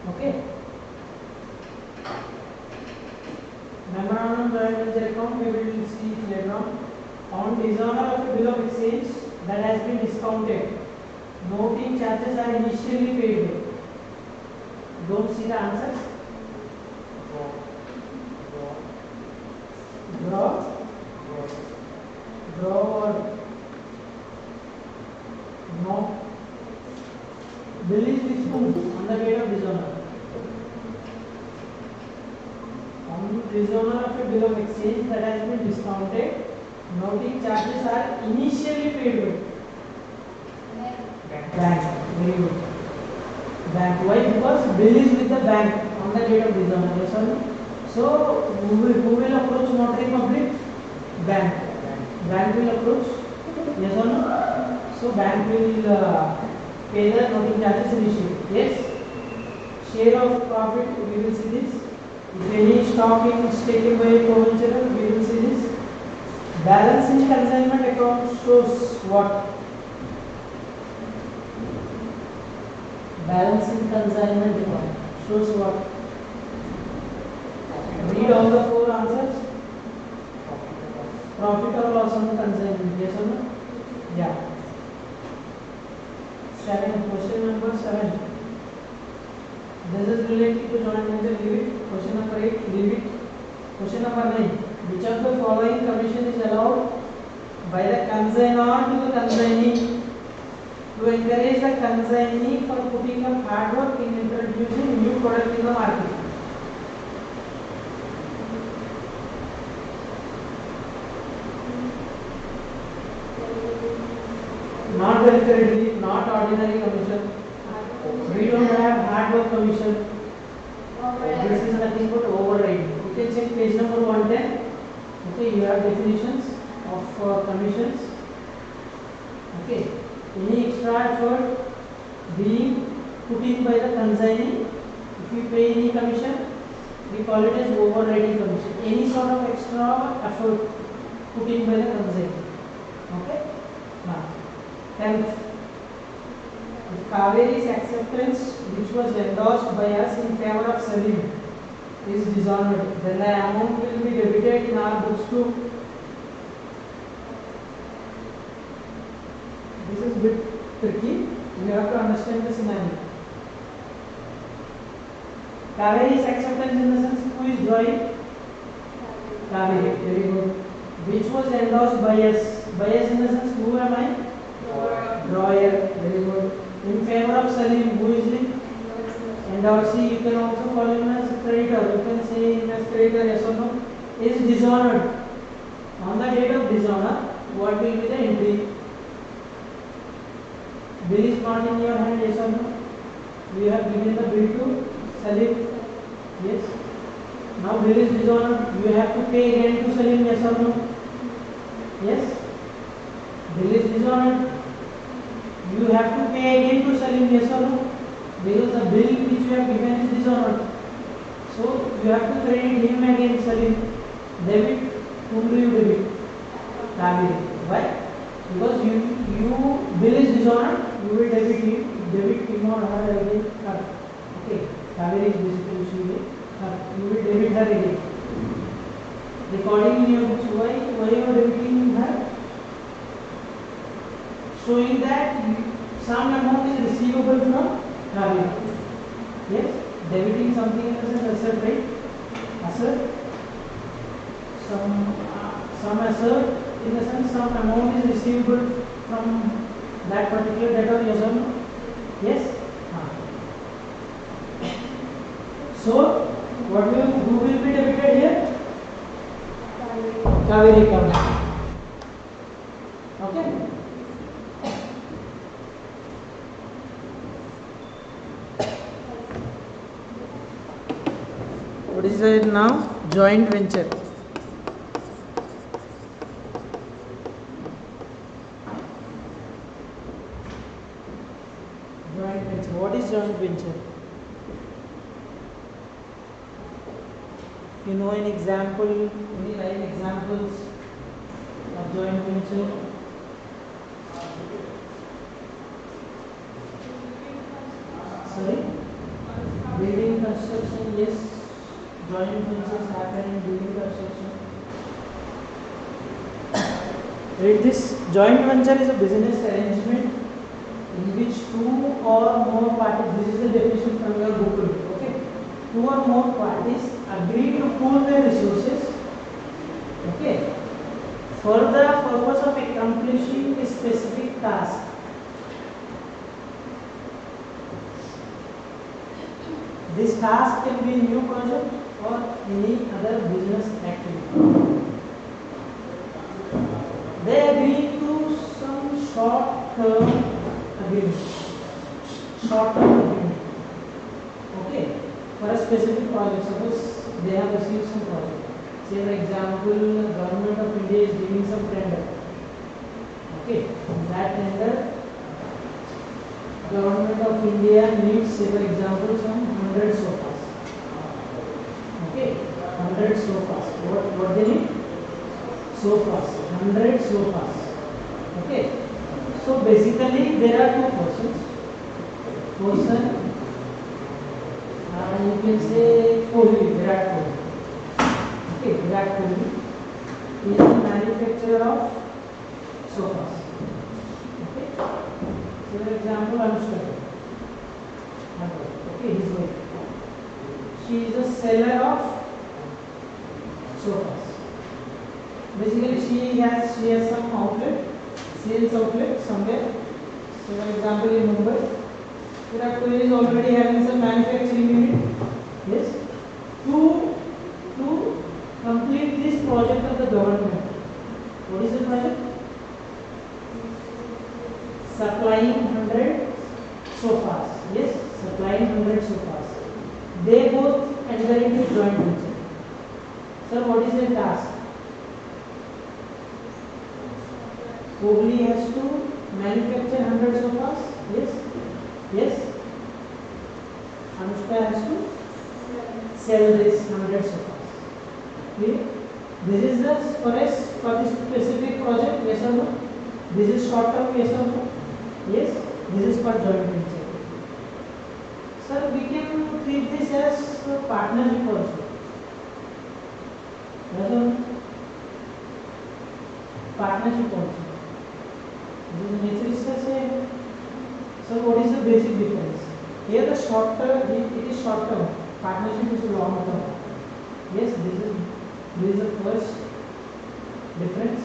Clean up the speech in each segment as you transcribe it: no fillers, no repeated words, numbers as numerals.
Okay. Memorandum joint venture account we will see it later on. On dishonor of a bill of exchange that has been discounted, noting charges are initially paid. Don't see the answers. Draw or no. Bill is with whom on the date of dishonor. On dishonor of a bill of exchange that has been discounted, noting charges are initially paid with bank. Very good. Bank. Why? Because bill is with the bank on the date of dishonor. Yes or no? So who will approach notary public? Bank. Bank will approach. Yes or no? So bank will pay the noting charges initially. Yes. Share of profit. We will see this. If any stock is taken by a provincial, we will see this. Balance in consignment account shows what? Balance in consignment account shows what? Read all the four answers. Profit or loss on the consignment. Yes or no? Yeah. 7. Question number 7. This is related to joint venture. Leave it. Question number 8. Leave it. Question number 9. Which of the following commission is allowed by the consignor to the consignee to encourage the consignee for putting up hard work in introducing new product in the market? Not welfare relief, not ordinary commission. We don't have hard work commission. This is nothing but overriding. You can check page number 110. Okay, you have definitions of commissions. Okay, any extra effort being put in by the consignee, if we pay any commission, we call it as overriding commission. Any sort of extra effort put in by the consignee. Okay, now 10th. If Kaveri's acceptance, which was endorsed by us in favor of Salim, is dishonored, then the amount will be debited in our books too. This is a bit tricky. You have to understand the scenario. Kaveri's acceptance in the sense, who is drawing? Kaveri. Very good. Which was endorsed by us? By us in the sense, who am I? Drawer. Very good. In favor of Salim, who is it? Endorsee. You can also call him as creditor. You can say him as creditor, yes or no? Is dishonored. On the date of dishonor, what will be the entry? Bill is not in your hand, yes or no? You have given the bill to Salim. Yes. Now bill is dishonored. You have to pay again to Salim, yes or no? Yes. Bill is dishonored. You have to pay again to Salim, yes or no? Because the bill which you have given is dishonored. So you have to credit him again, Salim. Debit. Whom do you debit? Kaveri. Why? Because you bill is dishonored, you will debit him or her again. Okay. Kaveri is basically you will debit her again. Recording in your books, why you are debiting her? Showing that some amount is receivable from Kaveri. Yes, debiting something in the sense asset, right? Asset. Some asset in the sense some amount is receivable from that particular debtor. Yes or no? Yes. So, who will be debited here? Kaveri account. Okay. What is it now? Joint venture. Joint venture. What is joint venture? You know an example, any live examples of joint venture? Sorry? building construction, yes, joint ventures happen in building construction. Read this. Joint venture is a business arrangement in which two or more parties, this is the definition from your book, okay? Two or more parties agree to pool their resources, okay, for the purpose of accomplishing a specific task. This task can be a new project or any other business activity. They agree to some short-term agreement. Short-term agreement. Okay. For a specific project, suppose they have received some project. Say for example, the government of India is giving some tender. Okay. In that tender, government of India needs, say for example, some 100 sofas. Okay. 100 sofas. What they need? Sofas. 100 sofas. Okay. So basically there are two persons. Person, and you can say Kohli, Virat Kohli. Okay, Virat Kohli is the manufacturer of sofas. Okay. So for example, Anushka. Okay, his wife. She is a seller of sofas. Basically, she has some outlet, sales outlet somewhere. So, for example, in Mumbai, Virat Kohli is already having some manufacturing unit. Yes, to complete this project of the government. What is the project? Supplying 100 sofas. Yes, supplying 100 sofas. They both enter into joint venture. Sir, what is the task? Kohli has to manufacture 100 sofas. Yes. Yes. Anushka has to sell this 100 sofas. Okay. This is the for this specific project. Yes or no? This is short term. Yes or no? Yes. This is for joint venture. Sir, we can treat this as a partnership also. Yes or no? Partnership also. Nature is the same. So what is the basic difference? Here the short term, it is short term. Partnership is long term. Yes, this is the first difference.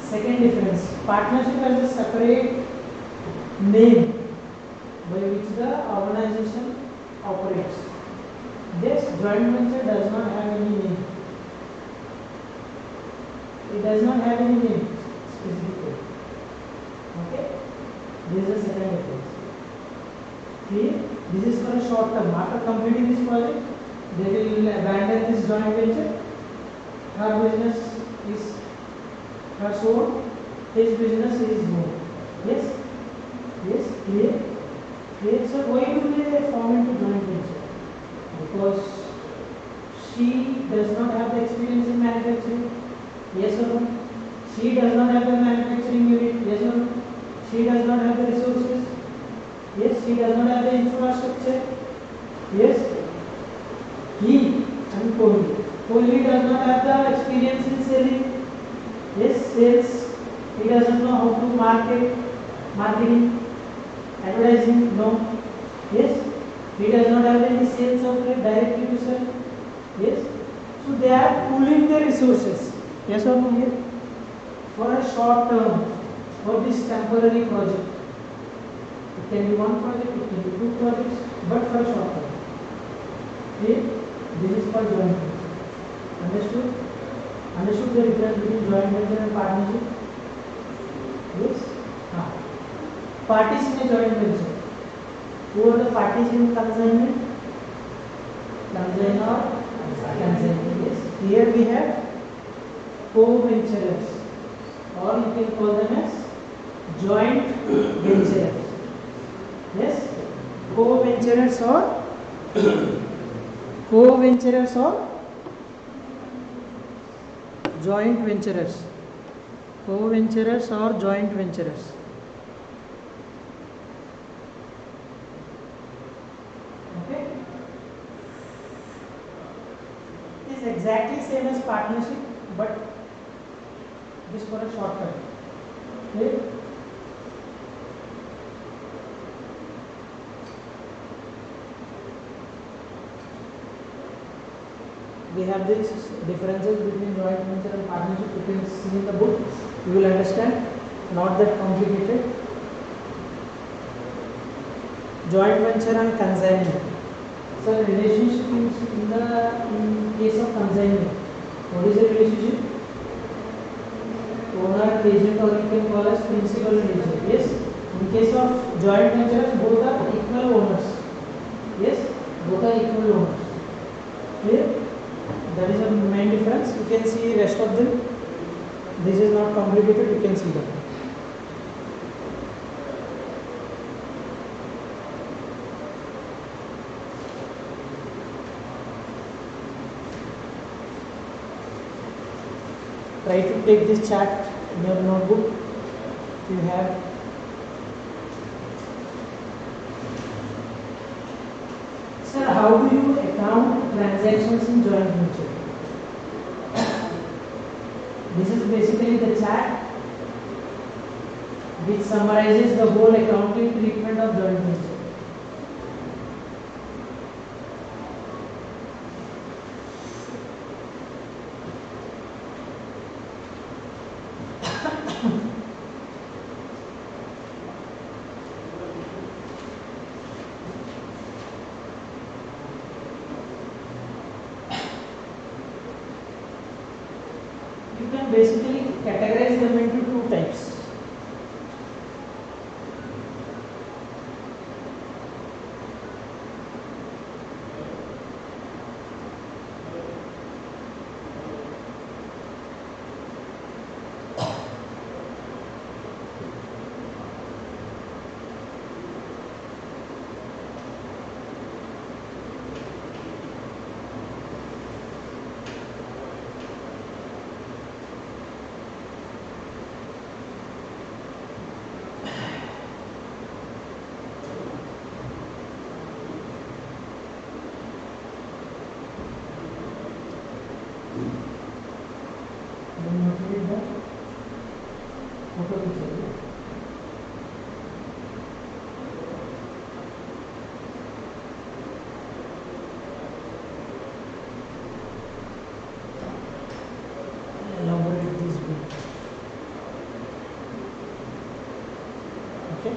Second difference, partnership has a separate name by which the organization operates. This joint venture does not have any name. It does not have any name specifically. Okay, this is the second difference. Clear? This is for a short term. After completing this project, they will abandon this joint venture. Her business is her sold. His business is moved. Yes? Yes? Clear? Clear? So why do they form into joint venture? Because she does not have the experience in manufacturing. Yes or no? She does not have the manufacturing unit. Yes or no? She does not have the resources. Yes, she does not have the infrastructure. Yes, he and Kohli. Kohli does not have the experience in selling. Yes, sales. He doesn't know how to marketing, advertising. No. Yes, he does not have any sales outlet directly to sell. Yes, so they are pooling their resources. Yes or no? Here for a short term. For this temporary project, it can be one project, it can be two projects, but for a short term. Okay? This is called joint venture. Understood? Understood the difference between joint venture and partnership? Yes? Parties in a joint venture. Who are the parties in consignment? Consignor, consignment. Yes. Here we have co-venturers, or you can call them as joint venturers. Yes, co-venturers or joint venturers. Co-venturers or joint venturers. Okay. exactly same as partnership, but just for a shortcut. Okay. We have these differences between joint venture and partnership. You can see in the book. You will understand. Not that complicated. Joint venture and consignment. So relationship in case of consignment. What is the relationship? Owner and agent, or you can call as principal and agent. Yes. In case of joint ventures, both are equal owners. Yes. Both are equal owners. Clear? That is the main difference. You can see rest of them. This is not complicated. You can see them. Try to take this chart in your notebook. You have sir, how do you account transactions in joint venture? This is basically the chart which summarizes the whole accounting treatment of joint venture. You can basically categorize them into two types. Elaborate this bit. Okay.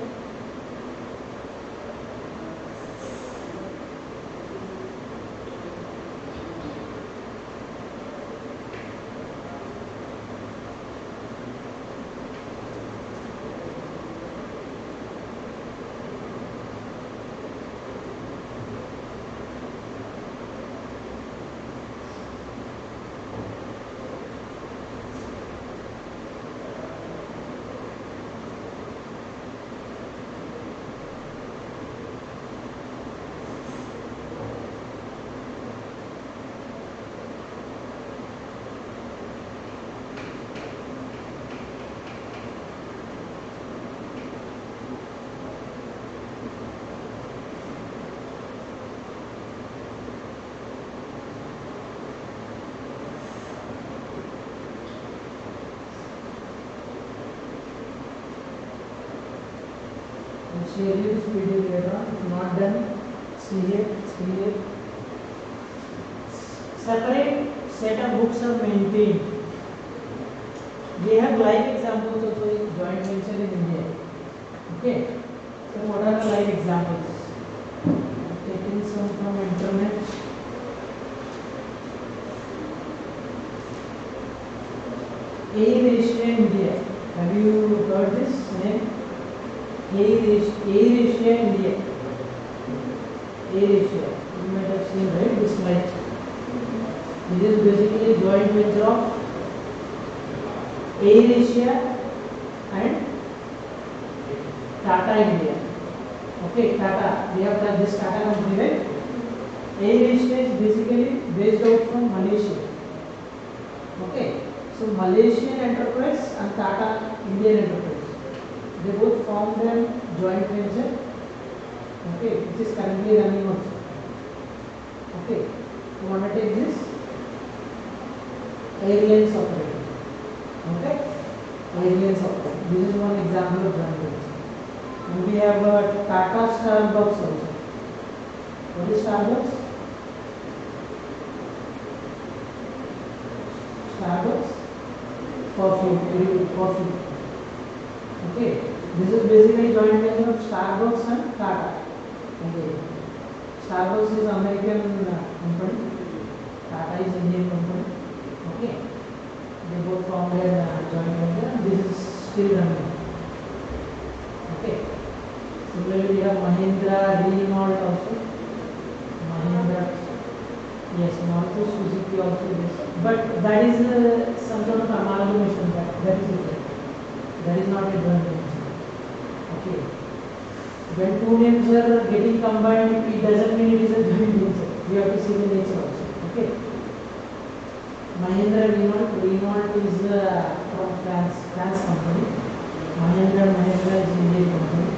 I'll share you this video later on. If not done, see here. Separate set of books are maintained. We have live examples also in joint venture in India. Okay. So what are the live examples? Taking some from internet. AirAsia India. Have you heard this name? AirAsia India. AirAsia. You might have seen, right? This slide. This is basically joint venture of AirAsia and Tata India. Okay, Tata. We have got this Tata company, right? AirAsia is basically based out from Malaysia. Okay. So Malaysian enterprise and Tata Indian enterprise. They both formed a joint venture. Okay, which is currently running also. Okay. You want to take this? Airlines operator. Okay, airlines operator. This is one example of joint venture. And we have Tata Starbucks also. What is Starbucks? Starbucks coffee. Okay, this is basically joint venture of Starbucks and Tata. Okay, Starbucks is American company, Tata is Indian company. Okay, they both formed a joint venture and this is still running. Okay, similarly we have Mahindra Renault also. Mahindra, yes, Maruti Suzuki also this, but that is some sort of amalgamation. That is it. That is not a joint venture. Okay. When two names are getting combined, it doesn't mean it is a joint venture. We have to see the nature also. Okay. Mahindra Renault is from France company. Mahindra is Indian company.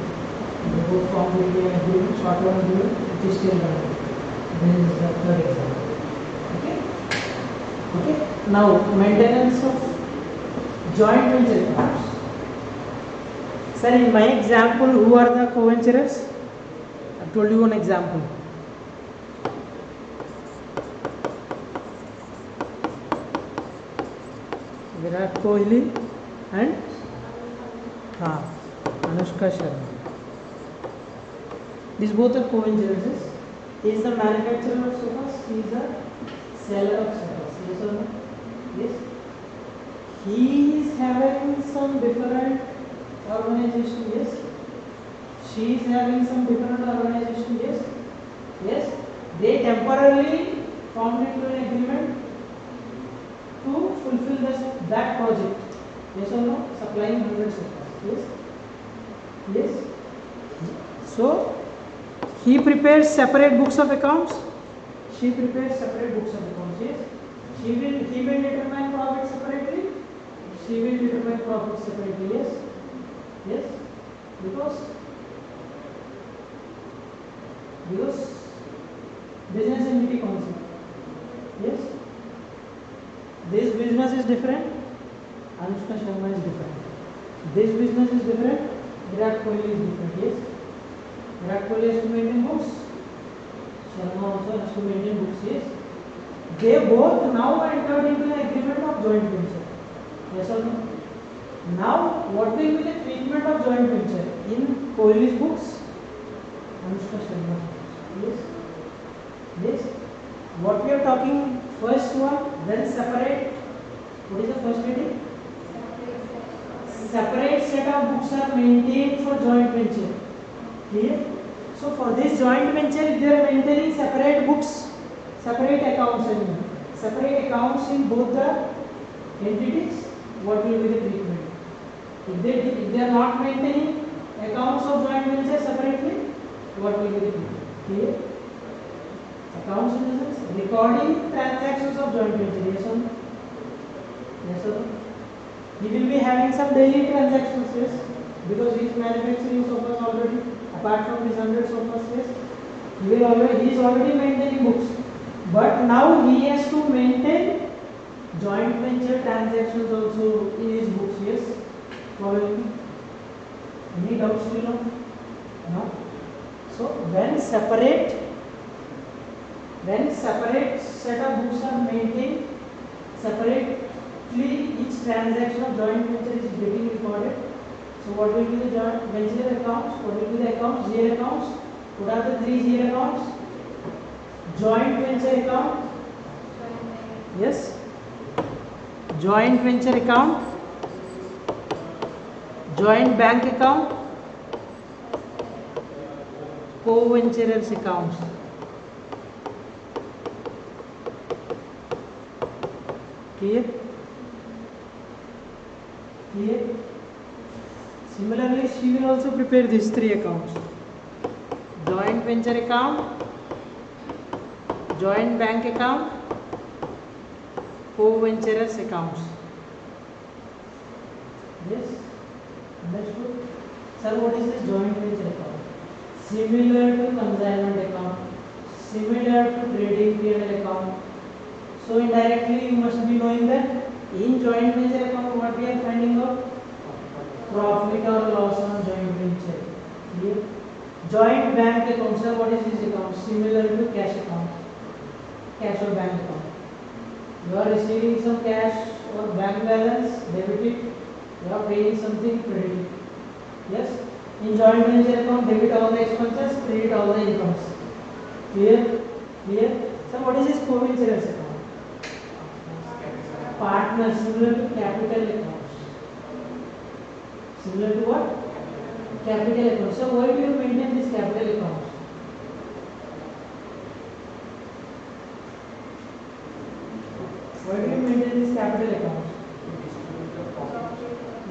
They both formed a agreement, short-term agreement, which is still running. This is the third example. Okay. Okay. Now maintenance of joint venture accounts. Sir, in my example, who are the co-venturers? I told you one example. Virat Kohli and Anushka Sharma. These both are co-venturers. He is the manufacturer of sofas. He is the seller of sofas. Yes or no? Yes. He is having some different organization. Yes. She is having some different organization. Yes. Yes. They temporarily formed into an agreement to fulfill that project. Yes or no? Supplying 100 sofas. Yes. Yes. So he prepares separate books of accounts. She prepares separate books of accounts. Yes. He will determine profit separately. She will determine profit separately. Yes. Yes. Because business entity concept. Yes. This business is different. Anushka Sharma is different. This business is different. Virat Kohli is different. Yes. Virat Kohli has to maintain books. Sharma also has to maintain books. Yes. They both now entered into an agreement of joint venture. Yes or no? Now, what will be the treatment of joint venture? In Kohli's books, Anushka Sharma. Yes. Yes. What we are talking, first one, then separate. What is the first heading? Separate set of books are maintained for joint venture. Clear? So for this joint venture, if they are maintaining separate books, separate accounts, in both the entities, what will be the treatment? If they are not maintaining accounts of joint venture separately, what will be the treatment? Clear? Accounts in the sense recording transactions of joint venture. Yes or no? Yes or no? He will be having some daily transactions. Yes, because he is manufacturing sofas already. Apart from his 100 sofas, yes, he is already maintaining books. But now he has to maintain joint venture transactions also in his books. Yes, following me? Any doubts till now? No. So when separate set of books are maintained separately, each transaction of joint venture is getting recorded. So what will be the joint venture accounts? What will be the accounts? GL accounts. What are the three GL accounts? Joint venture account. Yes. Joint venture account. Joint bank account. Co-venturers accounts. Clear? Clear? Similarly, she will also prepare these three accounts: joint venture account, joint bank account, co-venturers accounts. Yes, understood? Sir, what is this joint venture account? Similar to consignment account, similar to trading P&L account, So indirectly you must be knowing that in joint venture account what we are finding out? Profit or loss on joint venture. Clear? Joint bank account, sir, what is this account? Similar to cash account, cash or bank account. You are receiving some cash or bank balance, debit it. You are paying something, credit it. Yes? In joint venture account, debit all the expenses, credit all the incomes. Clear? Clear? So what is this co-insurance account? Partner, similar to capital accounts. Similar to what? Capital accounts. So why do you maintain this capital accounts? Why do you maintain this capital accounts?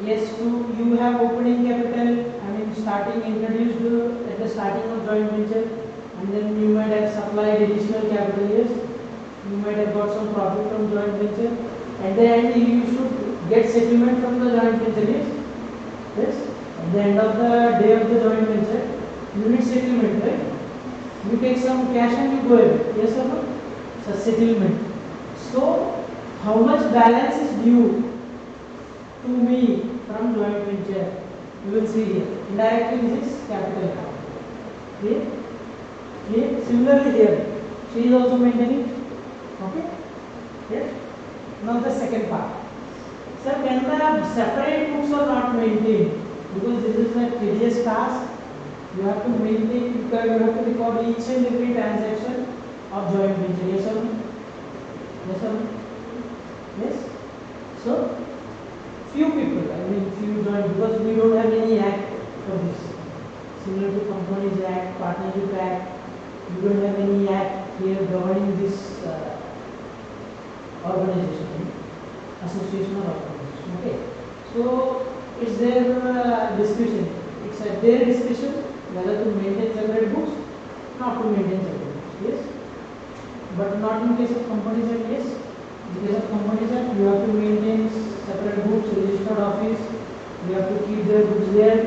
Yes, you have opening capital, I mean starting introduced at the starting of joint venture, and then you might have supplied additional capital, yes. You might have got some profit from joint venture. At the end you should get settlement from the joint venture, yes. Yes. At the end of the day of the joint venture, you need settlement, right? You take some cash and you go away, yes or no? So settlement. So how much balance is due to me from joint venture? You will see here. Indirectly this is capital account. Clear? Clear? Similarly here, she is also maintaining. Okay? Yes? Now the second part. Sir, can the separate books are not maintained? Because this is a tedious task. You have to maintain, because you have to record each and every transaction of joint venture. Yes or no? Yes or no? Yes? So, few people, I mean few joint, because we don't have any act for this. Similar to Companies Act, Partnership Act, we don't have any act here governing this organization, association or organization. Okay. So, it's their discretion. It's at their discretion whether to maintain separate books, not to maintain separate books. Yes? But not in case of Companies Act, yes. In case of Companies Act, you have to maintain separate books, registered office, you have to keep their books there,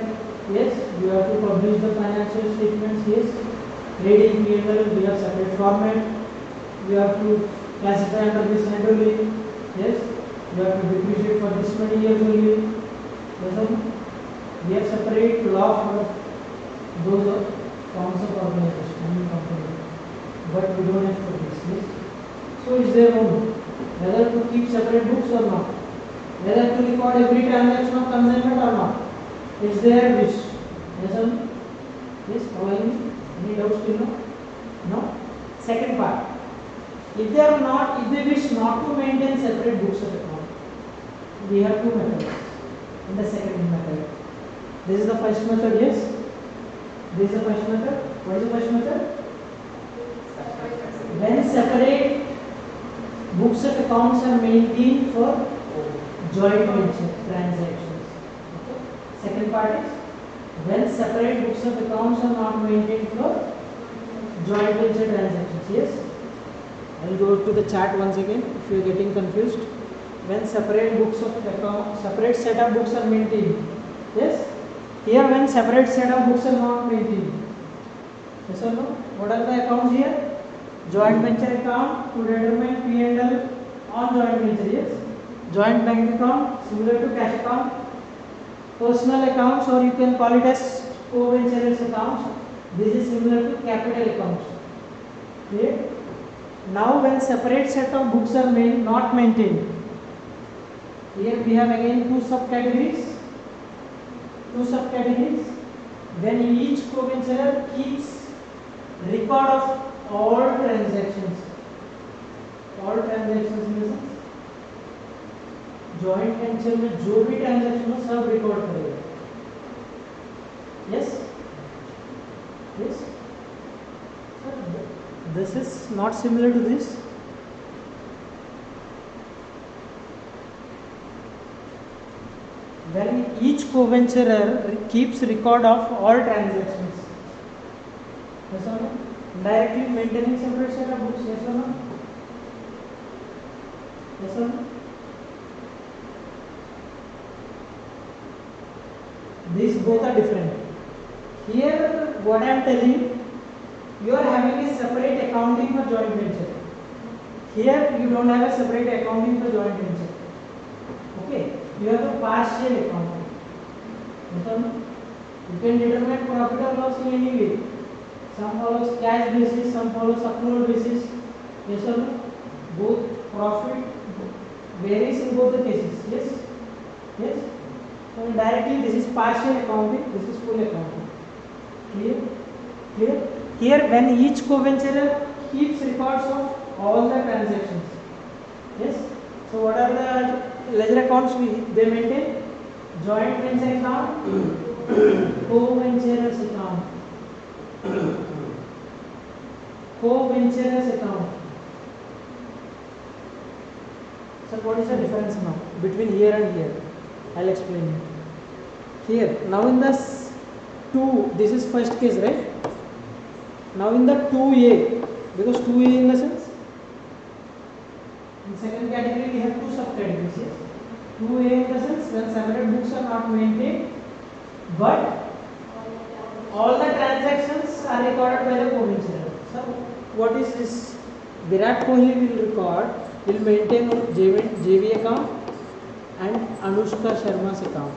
yes. You have to publish the financial statements, yes. Trading P&L, we have separate format. You have to classify under this head only, yes. You have to depreciate for this many years only. We have separate law for those forms of organization and company, but we don't have for this. Yes? So it's their own whether to keep separate books or not, whether to record every transaction of consignment or not. It's their wish. Yes or no? Yes, following me? Any doubts till now? No? Second part. If they wish not to maintain separate books of account, we have two methods. In the second method, this is the first method, yes. This is the first method. What is the first method? When separate books of accounts are maintained for joint venture transactions. Okay. Second part is when separate books of accounts are not maintained for joint venture transactions. Yes. I will go to the chart once again if you are getting confused. When separate books of account, separate set of books are maintained. Yes? Here when separate set of books are not maintained. Yes or no? What are the accounts here? Joint venture account to determine P&L on joint venture. Yes? Joint bank account similar to cash account. Personal accounts, or you can call it as co-venturers accounts. This is similar to capital accounts. Okay? Now when separate set of books are not maintained, here we have again two subcategories. When each co-venturer keeps record of all transactions. All transactions in the sense joint venture में जो भी transaction हो सब record करेगा. Yes? Yes? This is not similar to this. When each co-venturer keeps record of all transactions. Yes or no? Directly maintaining separate set of books. Yes or no? Yes or no? These both are different. Here, what I am telling, you are having a separate accounting for joint venture. Here you don't have a separate accounting for joint venture. Okay, you have a partial accounting. You can determine profit or loss in any way. Some follows cash basis, some follows accrual basis. Yes or no? Both profit varies in both the cases. Yes? Yes? So directly this is partial accounting, this is full accounting. Clear? Clear? Here when each co-venturer keeps records of all the transactions. Yes? So what are the ledger accounts they maintain? Joint venture account, co-venturers account, co-venturers account. So what is the difference now between here and here? I'll explain you. Here, now in this 2, this is first case, right? Now in the 2A, because 2A in the sense, in second category we have 2 subcategories. Yes? 2A in the sense when separate books are not maintained, but all the transactions are recorded by the co-venturer. So what is this? Virat Kohli will maintain JV account and Anushka Sharma's account.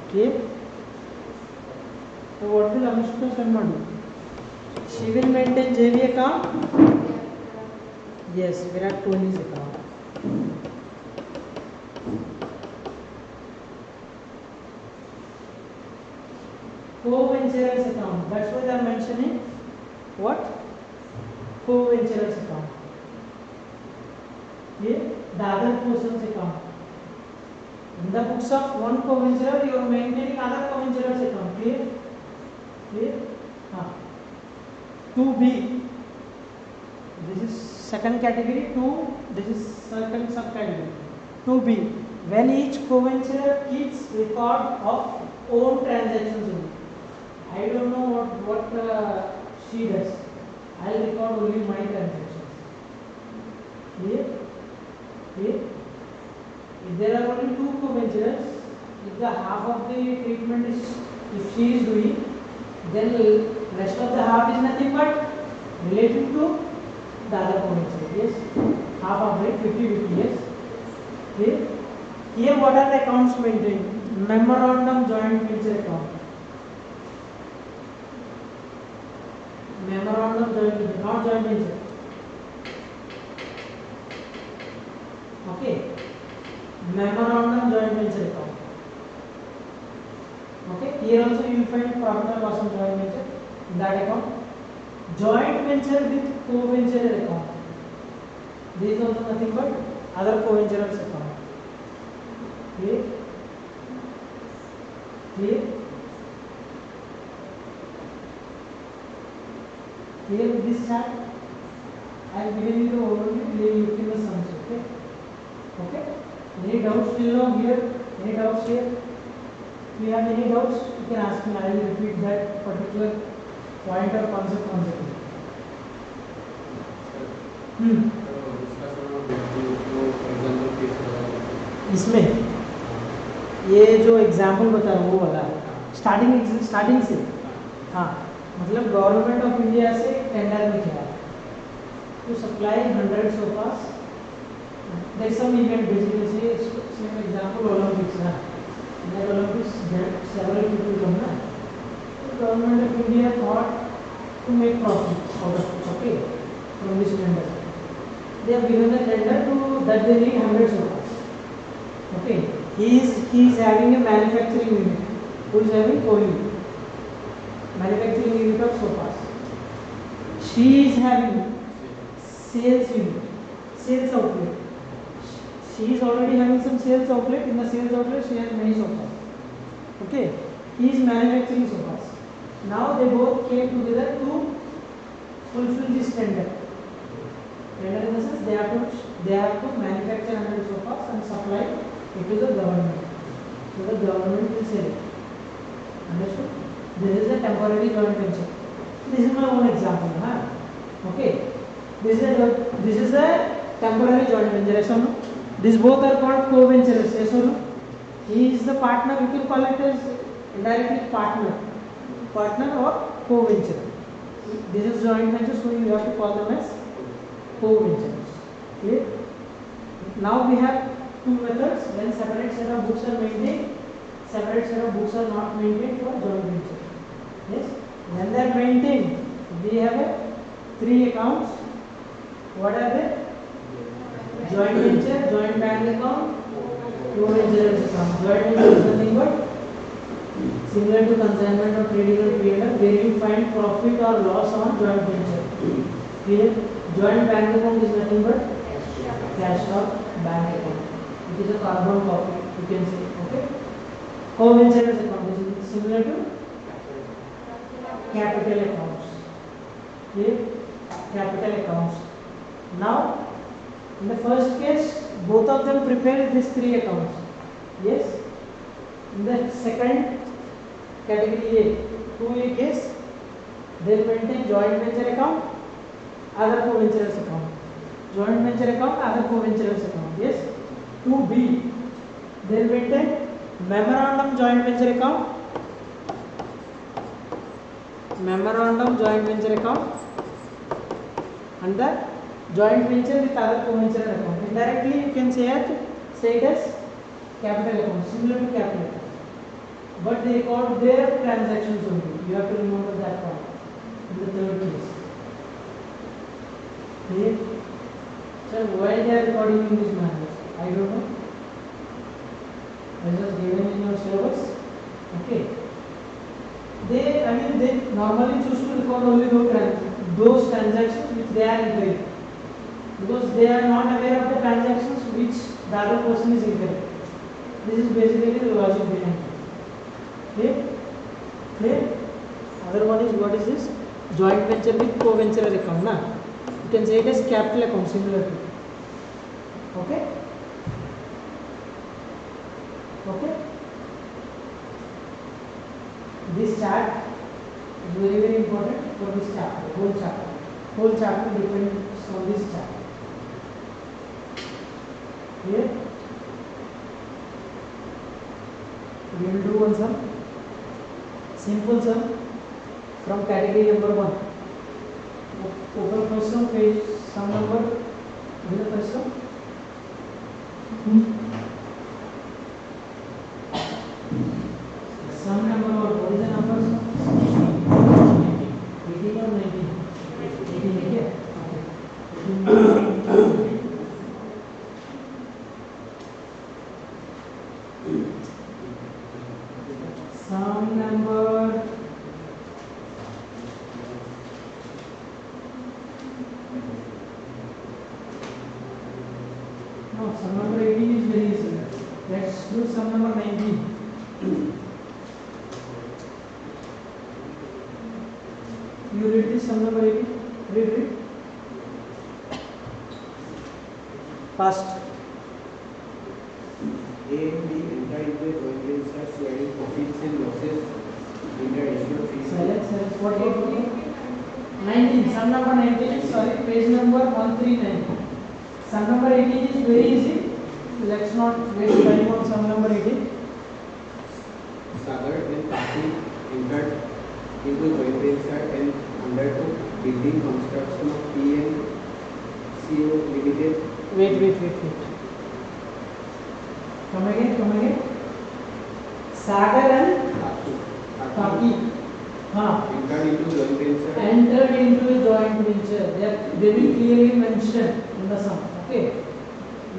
Okay. So what will Anushka Sharma do? She will maintain JV account. Yes, Virat Kohli's account. Co-venturers account. That's what I am mentioning. What? Co-venturers account. Here, the other person's account. In the books of one co-venturer, you are maintaining other co-venturers account. Clear? Clear? 2B. This is second category. 2. This is second subcategory. 2B. When each co-venturer keeps record of own transactions only. I don't know what she does. I will record only my transactions. Clear? Clear? If there are only 2 co-venturers, if the half of the treatment is, if she is doing, then rest of the half is nothing but related to the other co-venture. Yes? Half of it, 50-50. Yes? Clear? Here what are the accounts maintained? Memorandum joint venture account. Memorandum joint venture, not joint venture. Okay. Memorandum joint venture account. Okay. Here also you will find profit or loss on joint venture in that account. Joint venture with co-venture account. This is also nothing but other co-venturers account. Clear? Clear? Clear with this chart? I am giving you the overview. You can the sums. Okay? Okay? Any doubts till now here? Any doubts here? If you have any doubts, you can ask me. I will repeat that particular point or concept once again. इसमें ये जो example बता रहा हूँ वो वाला starting से हाँ मतलब गवर्नमेंट ऑफ इंडिया से टेंडर में किया to supply 100 sofas. There is some event basically. Same example Olympics. In that Olympics, several people come. The government of India thought to make profit out of it. Okay, from this tender. They have given the tender to that they need 100 sofas. Okay, he is having a manufacturing unit. Who is having Kohli? Manufacturing unit of sofas. She is having sales unit, sales outlet. She is already having some sales outlet. In the sales outlet, she has many sofas. Okay, he is manufacturing sofas. Now they both came together to fulfill this tender. Tender in the sense they have to manufacture 100 sofas and supply it to the government. So the government will sell it. Understood? This is a temporary joint venture. This is my own example. Okay. This is a temporary joint venture. Yes or no? These both are called co-venturers. Yes or no? He is the partner. You can call it as indirectly partner or co-venturer. This is joint venture, so you have to call them as co-ventures. Okay. Now we have two methods when separate set of books are maintained, separate set of books are not maintained for joint venture. Yes. When they are maintained, we have three accounts. What are they? Joint venture, joint bank account, co-venture account. Joint venture is nothing but similar to consignment or trading or P&L, where you find profit or loss on joint venture. Here, joint bank account is nothing but cash or bank account. It is a carbon copy, you can say. Okay. Co-venture account is similar to capital accounts. Here, capital accounts. Now, in the first case, both of them prepare these three accounts. Yes. In the second category A, 2A case, they will maintain joint venture account, other co-ventures account. Joint venture account, other co-ventures account. Yes. 2B, they will maintain memorandum joint venture account, memorandum joint venture account, and the joint venture with other co-venture account. Indirectly, you can say it as capital account, similar to capital account. But they record their transactions only. You have to remember that part in the third case. Okay. So why they are recording in this manner? I don't know. This was given in your syllabus. Okay. They normally choose to record only those transactions which they are incurring, because they are not aware of the transactions which the other person is incurring. This is basically the logic behind it. Okay. Clear? Other one is, what is this? Joint venture with co-venture account. Na? You can say it as capital account, similar to. Okay? Okay? This chart is very, very important for this chapter, whole chapter. Whole chapter depends on this chart. Clear? We will do one sum. Simple sum from category number 1. Open first sum, page sum number. What is the first sum? Sum number 1. What is the number? 18 or 19? 18 here. Sum number no, sum number 18 is very easy. Let's do sum number 19. You read this sum number 18. Read. Fast. A and B enter into a joint venture sharing profits and losses in the ratio 3. Silence. What about 19? Sum number 19. Sorry, page number 139. Sum number 18 is very easy. Let's not waste time on sum number 18. Sagar and Kaki entered into joint venture and undertook building construction of PNCO Limited. Wait. Come again. Sagar and Kaki. Entered into a joint venture. They will clearly mention in the sum. Okay.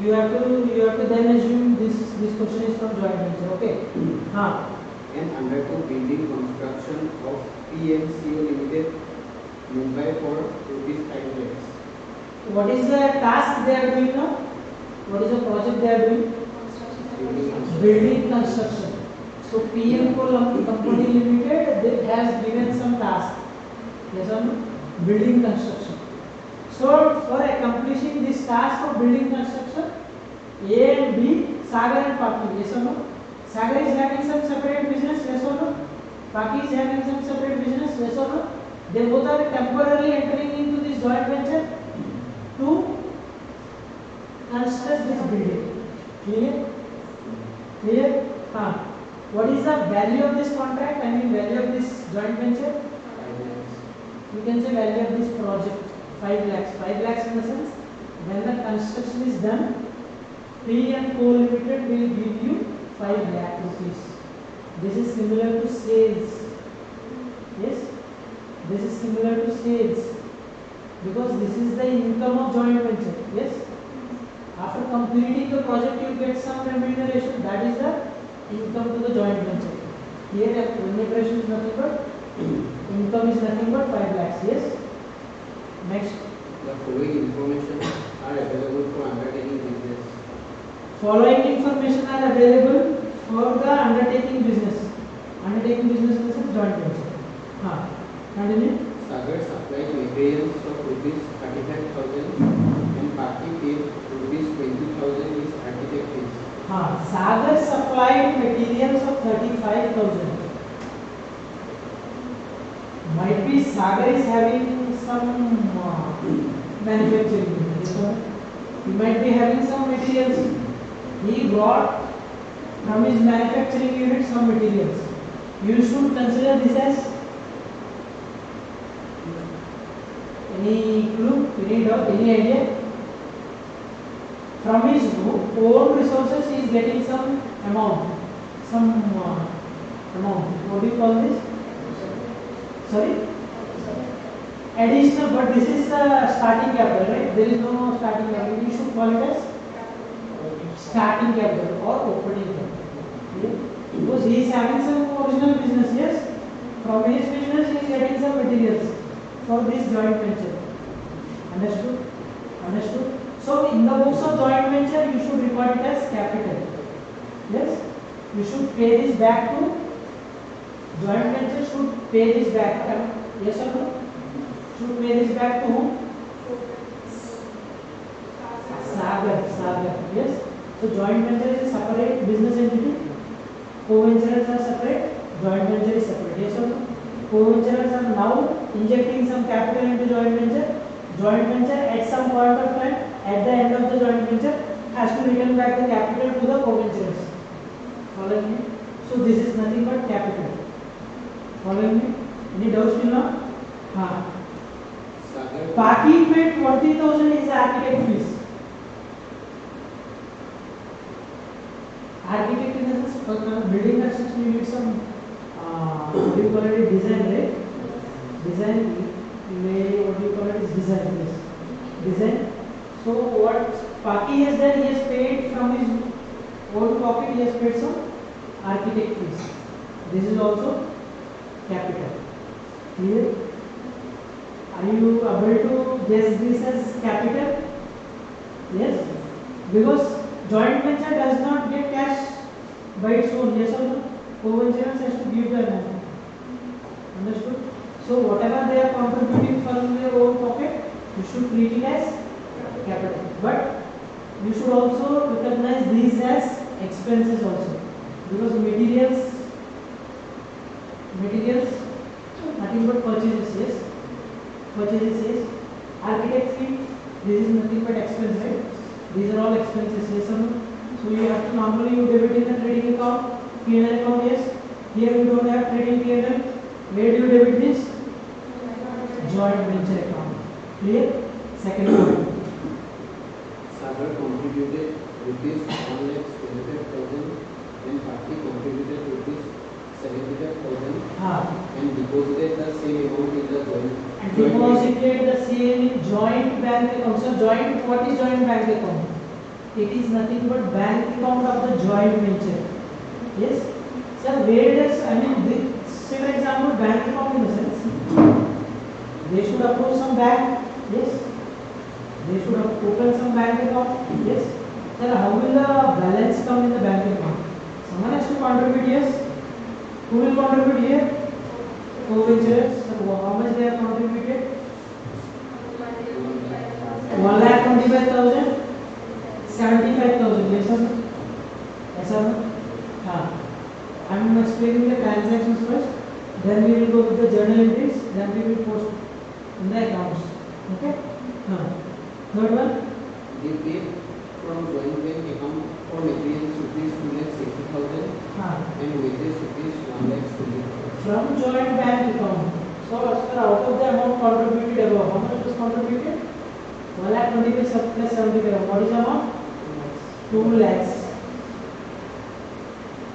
You have to then assume this question is from joint venture. Okay. And undertook building construction of PNCO Limited, Mumbai for rupees 5 lakhs. What is the task they are doing now? What is the project they are doing? Building construction. So PNCO Company Limited has given some task. Yes or no? Building construction. So for accomplishing this task of building construction, A and B, Sagar and Kaki. Yes or no? Sagar is having some separate business. Yes or no? Kaki is having some separate business. Yes or no? They both are temporarily entering into this joint venture to construct this building. Clear? What is the value of this contract? Value of this joint venture? you can say value of this project 5 lakhs. 5 lakhs in the sense when the construction is done, P and Co Limited will give you 5 lakh rupees. This is similar to sales. Yes, this is similar to sales because this is the income of joint venture. Yes, after completing the project, you get some remuneration. That is the income to the joint venture. Here, remuneration is nothing but income is nothing but 5 lakhs. Yes. Next. The following information are available for undertaking business. Following information are available for the undertaking business. Undertaking business in the sense joint venture. Continue. Sagar supplied materials of rupees 35,000 and party paid rupees 20,000 is architect fees. Sagar supplied materials of 35,000. Might be Sagar is having some manufacturing business. He might be having some materials. He brought from his manufacturing unit some materials. You should consider this as any clue, any doubt, any idea? From his own resources, he is getting some amount. What do you call this? Sorry? Additional, but this is starting capital, right? There is no starting capital. You should call it as starting capital or opening capital. Because he is having some original business, yes? From his business, he is getting some materials for this joint venture. Understood? Understood? So, in the books of joint venture, you should record it as capital. Yes? You should pay this back to joint venture, should pay this back. Yes or no? Should pay this back to whom? Sagar. Yes? So, joint venture is a separate business entity. Co-venturers are separate. Joint venture is separate. Yes or no? Co-venturers are now injecting some capital into joint venture. Joint venture at some point of time, at the end of the joint venture, has to return back the capital to the co-venturers. Following me? So this is nothing but capital. Following me? Any doubts till now? Parking paid 20,000 is architect fees. Architect in the sense, for building construction, you need some what do you call it, design, right? Design, what do you call it, is design, yes. Design. So what Paki has done, he has paid from his own pocket, he has paid some architect fees. This is also capital. Clear? Are you able to guess this as capital? Yes? Because joint venture does not get cash by its own, yes or no? Co-venturers has to give the amount. Understood? So whatever they are contributing from their own pocket, you should treat it as capital. But you should also recognize these as expenses also. Because materials, nothing but purchases, yes? Purchases, yes? Architect fee, this is nothing but expense, right? These are all expenses, yes or no? So you have to normally you debit in the trading account, P&L account, yes? Here you don't have trading P&L. Where do you debit this? Joint venture account. Clear? Second point. Sagar contributed rupees 1,25,000 and Party contributed rupees 75,000 and deposited the same amount in the joint. And deposited the same in joint bank account. So joint, what is joint bank account? It is nothing but bank account of the joint venture. Yes? Sir, where does, say for example, bank account in the sense, they should approve some bank, yes? They should have opened some bank account, yes? Sir, how will the balance come in the bank account? Someone has to contribute, yes? Who will contribute here? Co-venturers. So how much they have contributed? 1,25,000, 75,000, yes or no? Yes or no? I am explaining the transactions first, then we will go with the journal entries, then we will post in the accounts. Okay? Third one? They paid from joint bank account for materials rupees 2,60,000 and wages rupees 1,20,000. From joint bank account. So as per out of the amount contributed above, how much was contributed? 1,25,000 plus 75. What is the amount? 2 lakhs.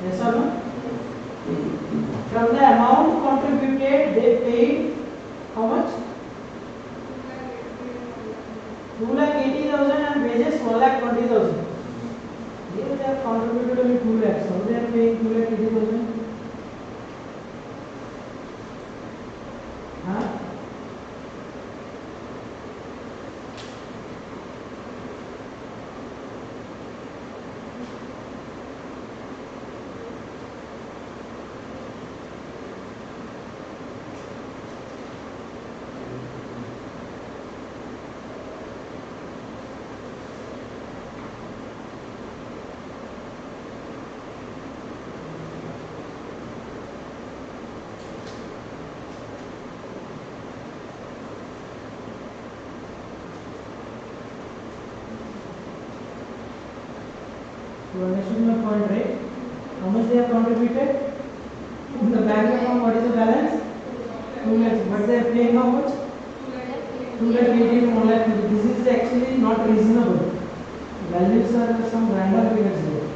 Yes or no? From the amount contributed, they paid how much? 2,80,000 and wages 1,20,000. Here they have contributed only 2 lakhs. So they are paying 2,80,000. Huh? You understood my point, right? How much they have contributed? In the bank account, what is the balance? 2 lakhs. But they are paying how much? 2,80,000 1 lakh. This is actually not reasonable. Values are some random figures here.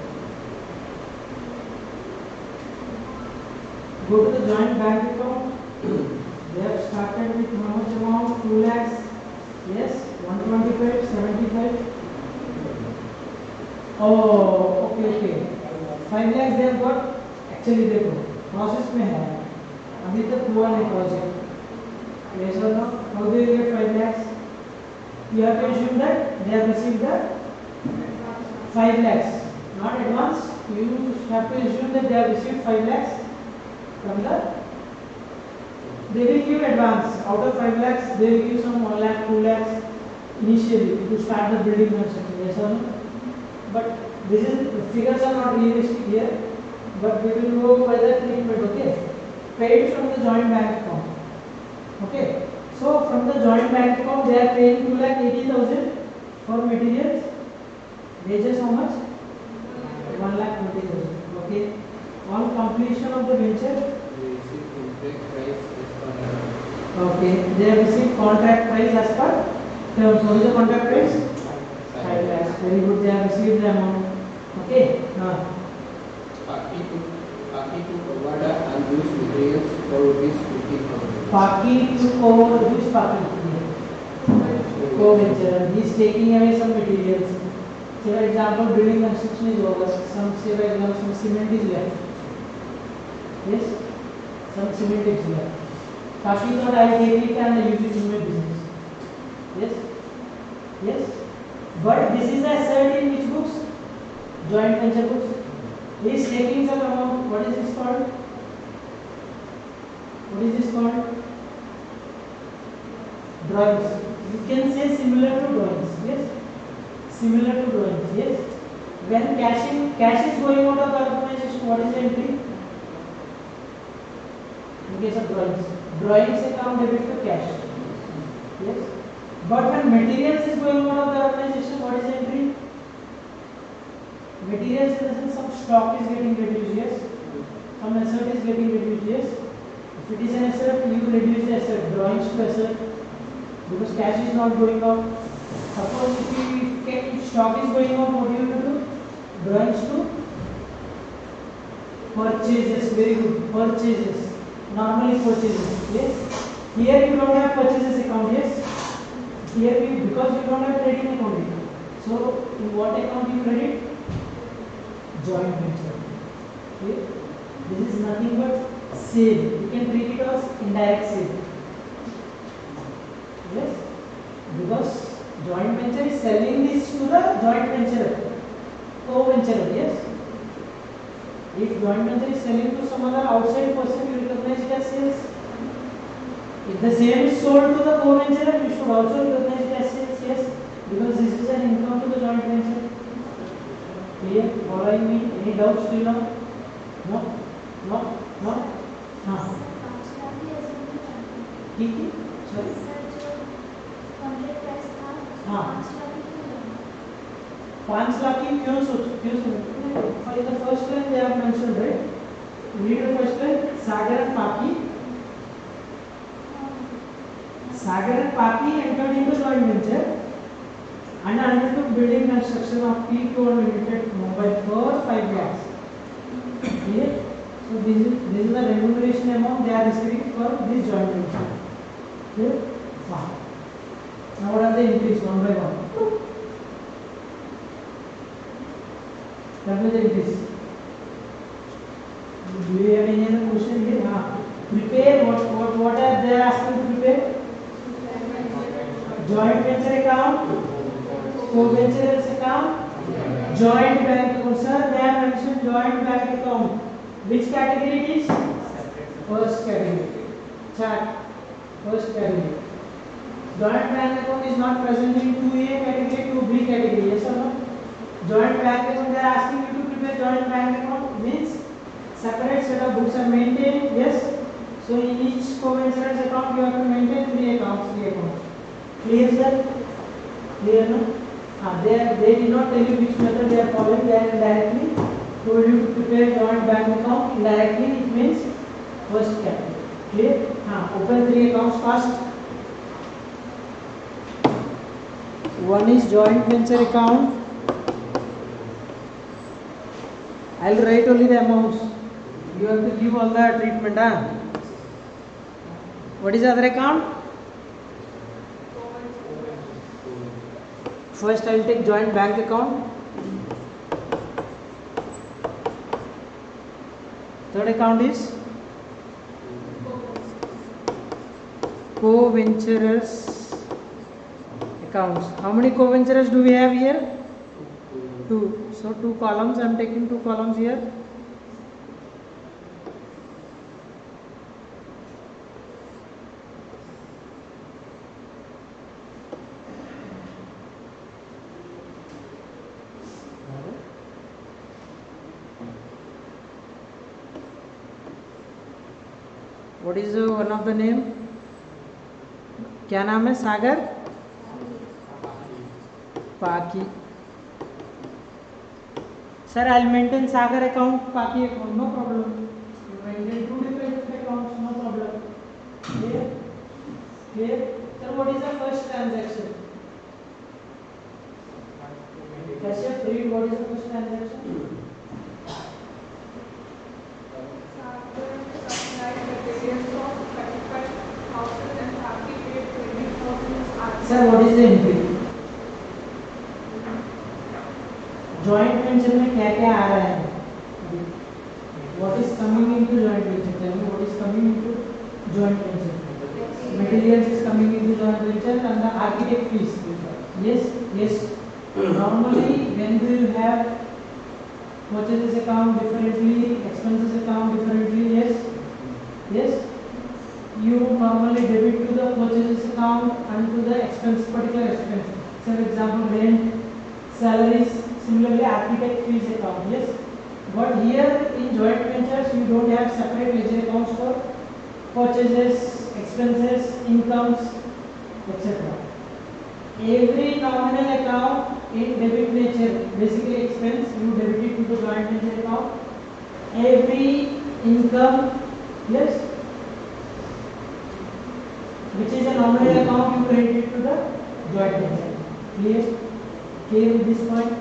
Go to the joint bank account. They have started with how much amount? 2 lakhs. Yes, 125, 75. Oh, okay. 5 lakhs they have got. Actually देखो process में है. अभी तक हुआ नहीं project. Yes or no? How do you get 5 lakhs? You have to assume that they have received the 5 lakhs. Not advance. You have to assume that they have received 5 lakhs from the. They will give advance. Out of 5 lakhs, they will give some 1 lakh, 2 lakhs initially to start the building construction. Yes or no? But this is the figures are not realistic here. But we will go by the treatment. Okay, paid from the joint bank account. Okay, so from the joint bank account they are paying 2,80,000 for materials. Wages how much? 1,20,000. Okay, on completion of the venture. Okay, they have received contract price as per terms. What is the contract price? 5 lakhs. Very good. They have received the amount. Okay. Paki to provide unused materials for rupees 50,000. Paki took over. Which Paki? Co-venture. He is taking away some materials. Say for example, building construction is over. Some say for example, some cement is left. Yes, some cement is left. Paki thought I will take it and use it in my business. Yes, yes. But this is the asset in which books? Joint venture books. He is taking some amount. What is this called? What is this called? Drawings. You can say similar to drawings. Yes, similar to drawings. Yes. When cash is going out of the organization, what is the entry? In case of drawings account debit to cash. Yes. But when materials is going out of the organization, what is the entry? Materials in the sense some stock is getting reduced, yes. Some asset is getting reduced, yes. If it is an asset, you reduce the asset, drawings to asset, because cash is not going out. Suppose if stock is going out, what do you do? Drawings to purchases, very good, purchases, normally purchases, yes. Here you don't have purchases account, yes. Here because you don't have trading account. So in what account you credit? Joint venture. Okay. This is nothing but sale. You can treat it as indirect sale. Yes. Because joint venture is selling this to the joint venture, co-venture. Yes. If joint venture is selling to some other outside person, you recognize it as sales. If the same is sold to the co-venture, you should also recognize it as sales. Yes. Because this is an income to the joint venture. Clear? Following me? Any doubts till now? No? No? No? हाँ. ठीक है? Sorry. हाँ. 5 लाख की क्यों सोच? For the first line they have mentioned, right? Read the first line. Sagar and Paki Sagar and Paki entered into joint venture and undertook building construction of P2 Limited Mumbai for 5 lakhs. Clear? So this is the remuneration amount they are receiving for this joint venture. Clear? Wow. Now what are the entries one by one? Tell me the entries. Do you have any other question here? Prepare what are they asking to prepare? Joint venture account, co-venturers account, joint bank account. Sir, they have mentioned joint bank account. Which category it is? First category. Chat. First category. Joint bank account is not present in 2A category, 2B category. Yes or no? Joint bank account, they are asking you to prepare joint bank account. Means separate set of books are maintained. Yes. So in each co-venturers account you have to maintain 3 accounts. Clear, sir? Clear, no? They did not tell you which method they are following. They are directly told you to prepare joint bank account. Indirectly it means first category. Clear? Open 3 accounts first. One is joint venture account. I'll write only the amounts. You have to give all the treatment. What is the other account? First I will take joint bank account. Third account is co-venturers accounts. How many co-venturers do we have here? 2. So 2 columns. I am taking 2 columns here. What is one of the name? क्या नाम है? सागर पाकी. Sir, I'll maintain Sagar account, Paki account, no problem. You maintain 2 different accounts, no problem. Clear? Clear? Sir, what is the first transaction? Kashyap, read what is the first transaction? Sir, what is the entry? Joint venture में क्या क्या आ रहा है? What is coming into joint venture? Tell me what is coming into joint venture? Materials is coming into joint venture and the architect fees. Yes, yes. Normally, when do you have purchases account differently, expenses account differently? Yes, yes. You normally debit to the purchases account and to the expense, particular expense. For example, rent, salaries. Similarly, architect fees account. Yes, but here in joint ventures you don't have separate ledger accounts for purchases, expenses, incomes, etc. Every nominal account in debit nature, basically expense, you debit it to the joint venture account. Every income, yes, which is a nominal account, you credit it to the joint venture. Clear? Clear with this point?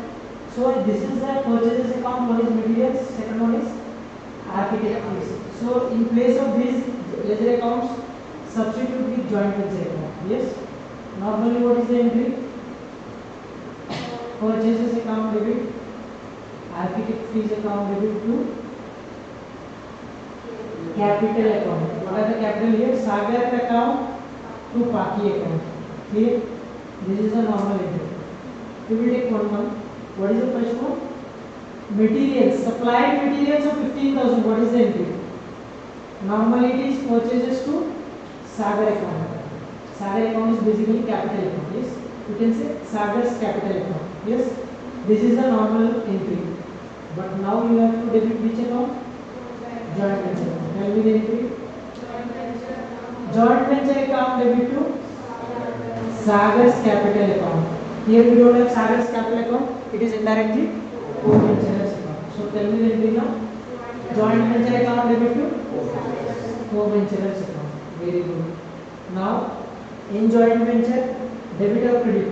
So this is the purchases account. One is materials, second one is architect fees. So in place of these ledger accounts, substitute with joint venture account. Yes. Normally, what is the entry? Purchases account debit, architect fees account debit to capital account. What are the capital here? Sagar account to Paki account. Clear? This is the normal entry. We will take one. What is the first one? Materials. Supplied materials of 15,000. What is the entry? Normally it is purchases to Sagar account. Sagar account is basically capital account. Yes. You can say Sagar's capital account. Yes. This is the normal entry. But now you have to debit which account? Joint venture account. Tell me the entry. Joint venture account debit to Sagar's capital account. Here we don't have Sagar's capital account. It is indirectly co-venturers account. So tell me the entry now. Joint venture account debit to co-venturers account. Very good. Now In joint venture, debit or credit?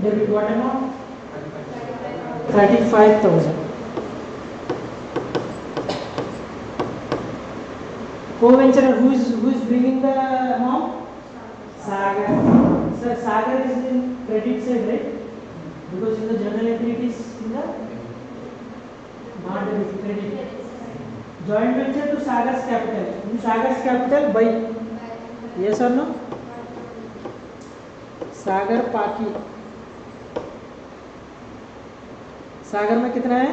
Debit. What amount? 35,000. Co-venturer, who is bringing the amount? Sagar. Sir, Sagar is in credit side, right? Because in the journal entry it is in the not debit, credit. Joint venture to Sagar's capital. In Sagar's capital, by yes or no? सागर पाकी. सागर में कितना है?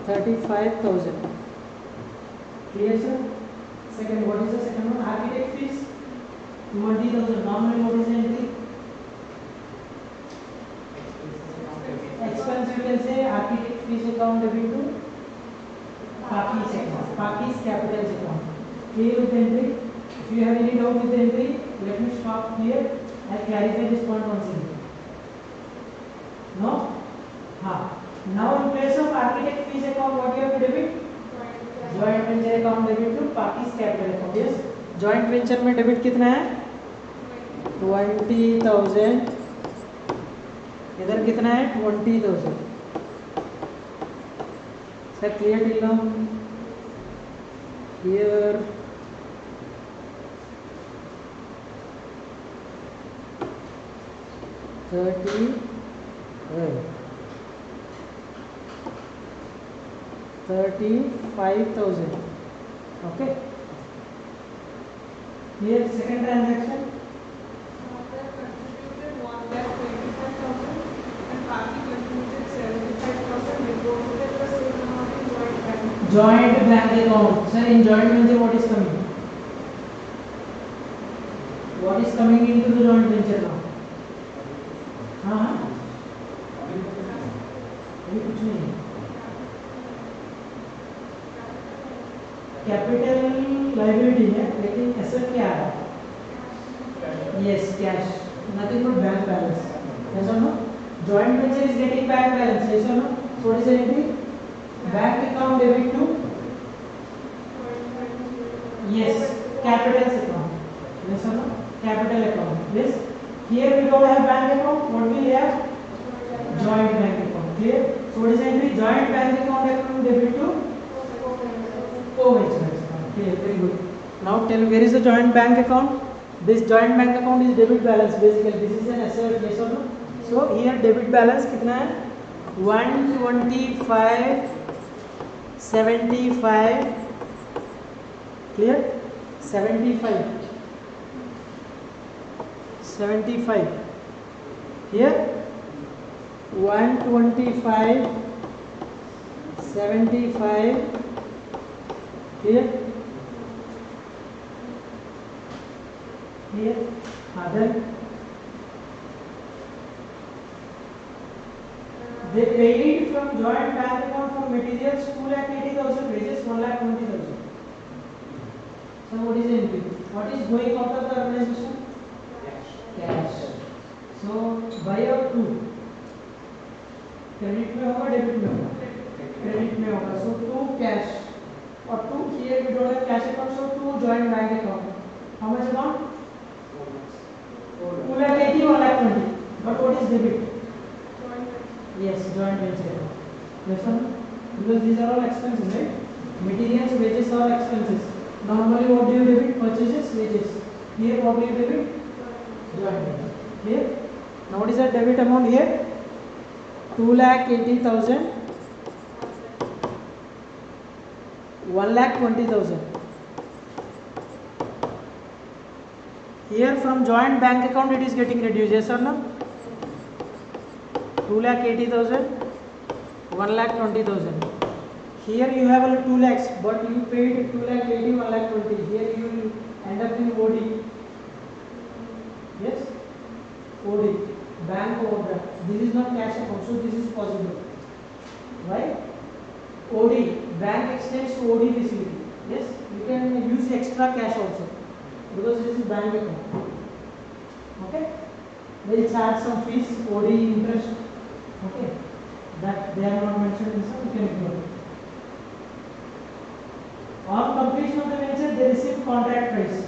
35,000. Clear, sir? Second, what is the second one? Architect fees 20,000. Normally, what is the entry? Expense, you can say architect fees account debit to Paki's account, Paki's capital's account. Clear with the entry? If you have any doubt with the entry, let me stop here. I'll clarify this point once again. No? Ha. Now in place of architect fees account, what you have to debit? Joint venture account debit to Paki's capital account. Yes. Joint venture में debit कितना है? 20,000. इधर कितना है? 20,000. Sir, clear till now? Here. Right. 35,000. Okay. Here second transaction. Contributed 1,25,000 and Paki contributed 75%. Deposited the same amount in joint bank. Joint bank account. Sir, in joint venture, what is coming? What is coming into the joint venture now? हाँ अभी कुछ नहीं. Capital liability है लेकिन asset क्या आ रहा है? Yes, cash. Nothing but bank balance. Yes और no? Joint venture is getting bank balance. Yes और no? So what is the entry? Bank account debit to yes capital account. Yes और no? Capital account. Yes. Here we don't have bank account. What we have? Joint bank account. Clear? So what is the entry? Joint bank account debit to co-venture account. Clear? Very good. Now tell where is the joint bank account? This joint bank account is debit balance. Basically, this is an asset. Yes or no? So here debit balance कितना है? 125, 75. Clear? 75. 75. Here 125, 75. Here other they paid from joint bank account for materials 2,80,000, wages 1,20,000. So what is the entry? What is going out of the organization? Cash. So buy out 2. Credit में होगा, debit में होगा? Credit में होगा. So 2 cash और 2 here we don't have cash account, so 2 joint bank account. How much amount? 2,80,000 or 1,20,000. But what is debit? Yes, joint venture account. Yes or no? Because these are all expenses, right? Materials, wages are expenses. Normally what do you debit? Purchases, wages. Here what do you debit? Joint venture. Here. Now what is the debit amount here? 2,80,000, 1,20,000. Here from joint bank account it is getting reduced. Yes or no? 2,80,000, 1,20,000. Here you have a 2 lakhs, but you paid 2,80,000, 1,20,000. Here you will end up in OD. Yes, OD, bank overdraft. This is not cash account, so this is possible. Right? OD, bank extends to OD facility. Yes, you can use extra cash also because this is bank account. Okay, they will charge some fees, OD interest. Okay, that they are not mentioned in this one, you can ignore. On completion of the venture, they receive contract price.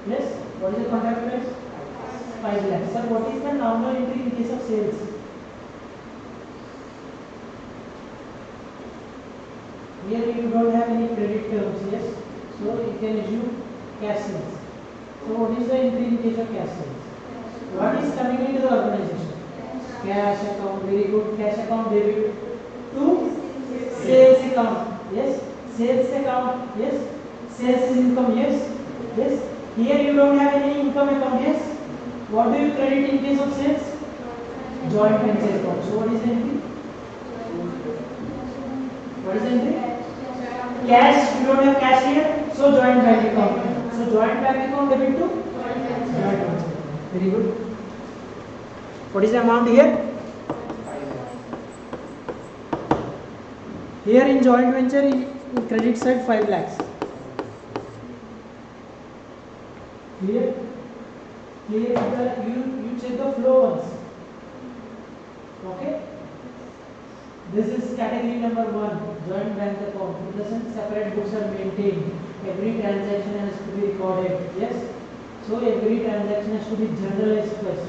Yes. What is the contract price? 5 lakhs. Sir, what is the normal entry in case of sales? Here you don't have any credit terms, yes. So you can issue cash sales. So what is the entry in case of cash sales? What is coming into the organization? Cash account, very good. Cash account debit to sales account, yes. Sales account, yes. Sales income, yes. Yes. Here you don't have any income account, yes. What do you credit in case of sales? Joint venture account. So what is the entry? What is the entry? Cash, you don't have cash here, so joint bank account. So joint bank account debit to joint venture. Very good. What is the amount here? Here in joint venture, in credit side 5 lakhs. Here, you check the flow once. Okay. This is category number 1, joint bank account. In the sense, separate books are maintained. Every transaction has to be recorded. Yes. So every transaction has to be journalized first.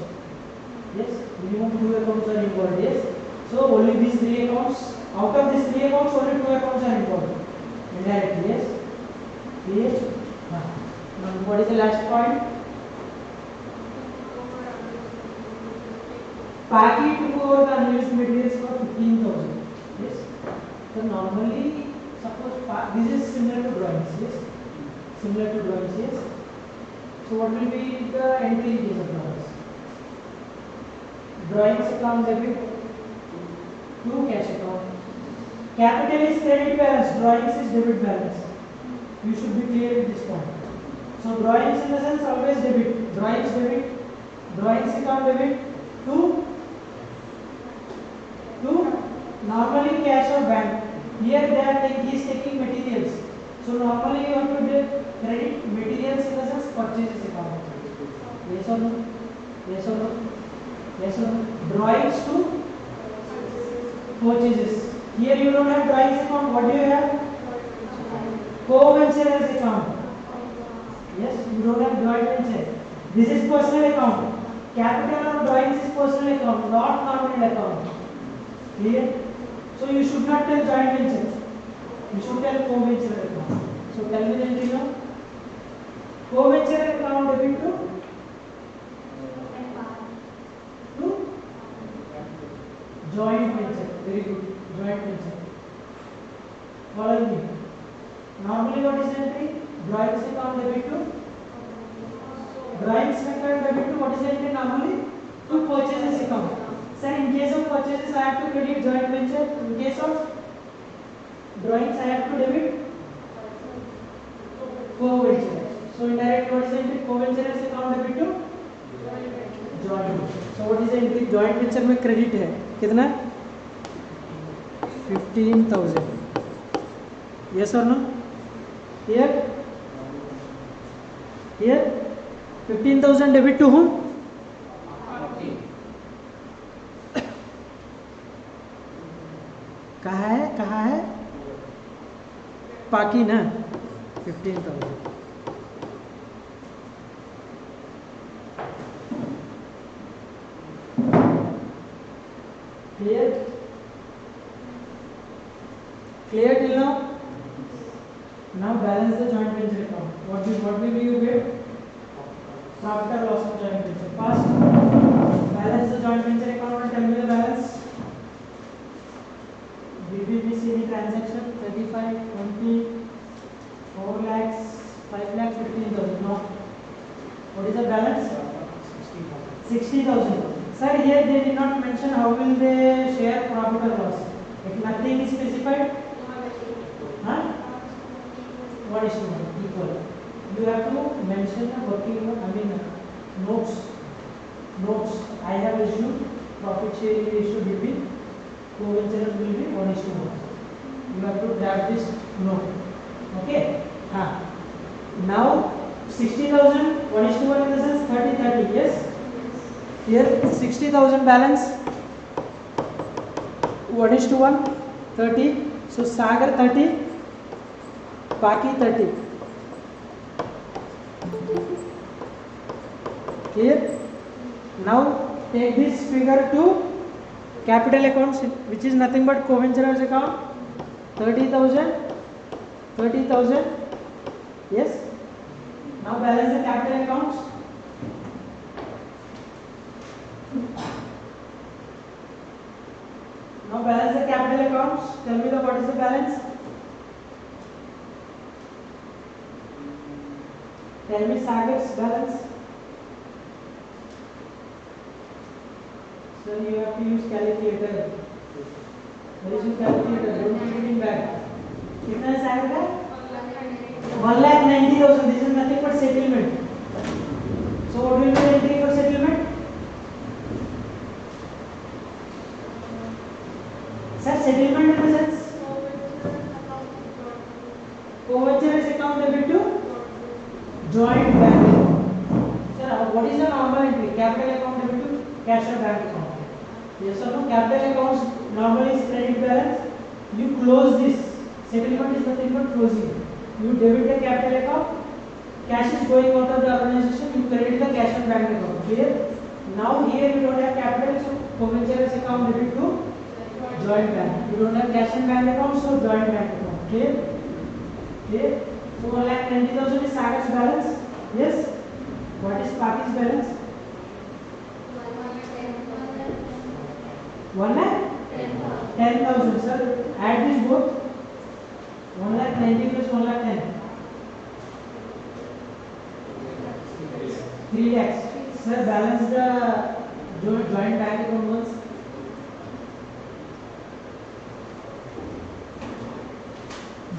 Yes. Minimum 2 accounts are involved. Yes. So only these 3 accounts. Out of these 3 accounts, only 2 accounts are involved. Indirectly. Yes. Clear? Now, what is the last point? Paki took over the unused materials for 15,000. Yes. So normally, suppose this is similar to drawings. Yes. Similar to drawings. Yes. So what will be the entry in case of drawings? Drawings account debit to cash account. Capital is credit balance. Drawings is debit balance. You should be clear with this point. So drawings in the sense always debit. Drawings debit. Drawings account debit to normally cash or bank. Here he is taking materials. So normally you have to credit materials in the sense purchases account. Yes or no? Yes or no? Yes or no? Drawings to purchases. Here you don't have drawings account. What do you have? Co-venturers account. Yes, you don't have joint venture. This is personal account. Capital or drawings is personal account, not nominal account. Clear? So you should not tell joint venture. You should tell co-venture account. So tell me the entry now. Co-venture account debit to joint venture. Very good. Joint venture. Follow me. Normally what is the entry? Drawings account debit to drawings account debit to what is the entry normally? To purchases account. Sir, in case of purchases I have to credit joint venture. In case of drawings I have to debit co-venture. So indirect what is the entry? Co-venturers account debit to joint venture. So what is the entry? Joint venture में credit है कितना? 15,000. Yes or no? Here 15,000 debit to whom? कहाँ है? पाकी ना 15,000. Clear till now? Now balance the joint venture account. What will you get? Profit or loss of joint venture. First, balance the joint venture account and tell me the balance. Did we miss any transaction? 35, 20, 4 lakhs, 5 lakhs, 15,000. No. What is the balance? 60,000. Sir, here they did not mention how will they share profit or loss. If nothing is specified, huh? 1:1 equal. You have to mention the working, notes. I have issued profit sharing ratio between co-venturers will be 1:1. You have to grab this note. Okay? Now 60,000, 1:1 in the sense 30-30. Yes? Here 60,000 balance 1:1, 30. So Sagar 30, Paki 30. Clear? Now take this figure to capital accounts, which is nothing but co-venturers account. 30,000, 30,000. Yes. Now balance the capital accounts. Now balance the capital accounts. Tell me what is the balance? Tell me Sagar's balance. So you have to use calculator. Where is your calculator? Don't keep it in bag. कितना है सागर का? 1,90,000. This is nothing but settlement. So what will be the entry for settlement? Sir, settlement in the sense co-venturers account debit to joint bank account. Sir, what is the normal entry? Capital account debit to cash or bank account. Yes or no? Capital accounts normally is credit balance. You close this. Settlement is nothing but closing. You debit the capital account. Cash is going out of the organization. You credit the cash and bank account. Clear? Now here you don't have capital, so co-venturers account debit to joint bank. You don't have cash and bank account, so joint bank account. Clear? Clear? So 1,90,000 is Sagar's balance. Yes. What is Paki's balance? 1,10,000. Sir, add this both. 1,90,000 plus 1,10,000. 3 lakhs. Sir, balance the joint bank account once.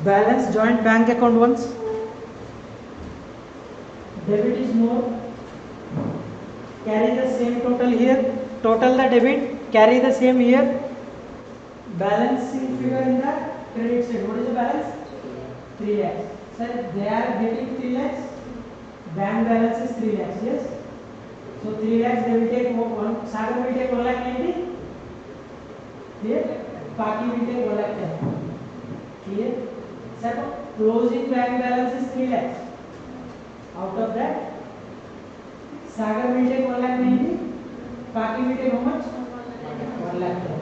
Balance joint bank account once. Debit is more. Carry the same total here. Total the debit. Carry the same here. Balancing figure in the credit side. What is the balance? 3 lakhs. Sir, they are getting 3 lakhs. Bank balance is 3 lakhs. Yes. So 3 lakhs they will take one. Sagar will take 1,90,000. Clear? Paki will take 1,10,000. Clear? Sir, closing bank balance is 3 lakhs. Out of that, Sagar will take 1,90,000. Paki will take how much? 1,10,000.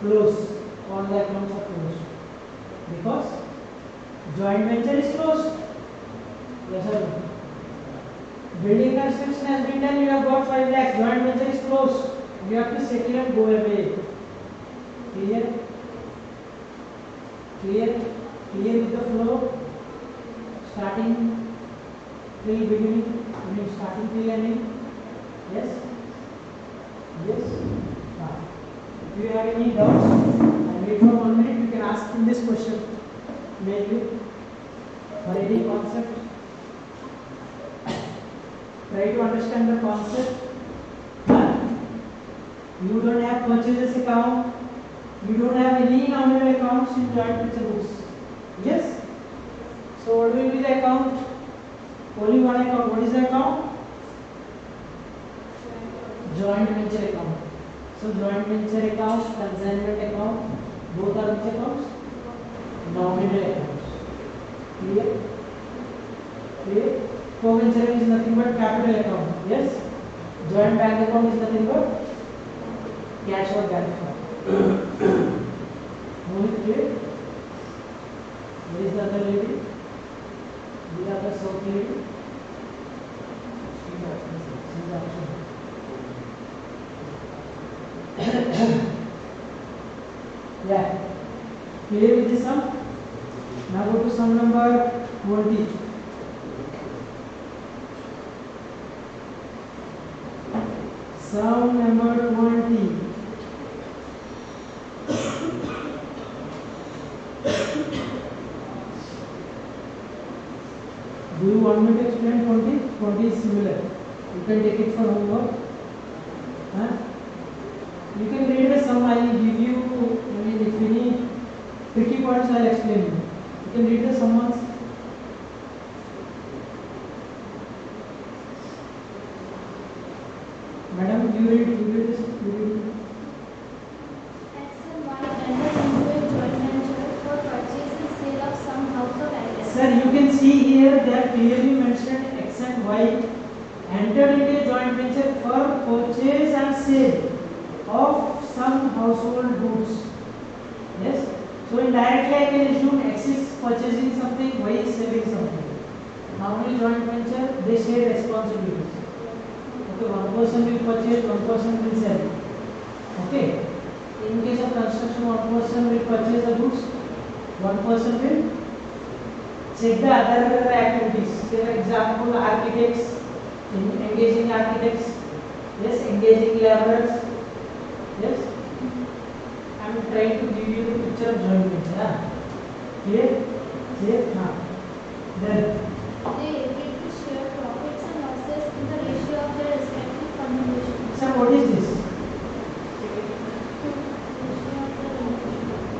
Close. All the accounts are closed. Because joint venture is closed. Yes or no? Building construction has been done. You have got 5 lakhs. Joint venture is closed. You have to settle and go away. Clear? Clear? Clear with the flow? Starting till beginning. I mean starting till ending. Yes? Yes? If you have any doubts, I'll wait for 1 minute. You can ask in this question. Maybe for any concept. Try to understand the concept. You don't have purchases account. You don't have any nominal accounts in joint venture books. Yes? So what will be the account? Only one account. What is the account? Joint venture account. So joint venture account, consignment account, both are which accounts? Nominal accounts. Clear? Clear? Co-venture is nothing but capital account. Yes? Joint bank account is nothing but cash or bank account. Mohit, clear? Where is the other lady? The other south lady? She's absent. Yeah. Clear with this sum? Now go to sum number 20. Sum number 20. Do you want me to explain 20? 20 is similar. You can take it for homework. Huh? You can read the sum. I will give you, if any tricky points, I will explain you. You can read the sum once. Madam, you read this. You read it. X and Y entered into a joint venture for purchase and sale of some house of assets. Sir, you can see here they are clearly mentioned X and Y entered into a joint venture for purchase and sale of some household goods. Yes. So indirectly I can assume X is purchasing something, Y is selling something. Normally joint venture they share responsibilities. Okay, one person will purchase, one person will sell. Okay. In case of construction, one person will purchase the goods, one person will check the other activities. For example, architects, engaging architects, yes, engaging laborers, yes. I am trying to give you the picture of joint venture. Clear? Clear? Then They agreed to share profits and losses in the ratio of their respective contributions. sir, what is this?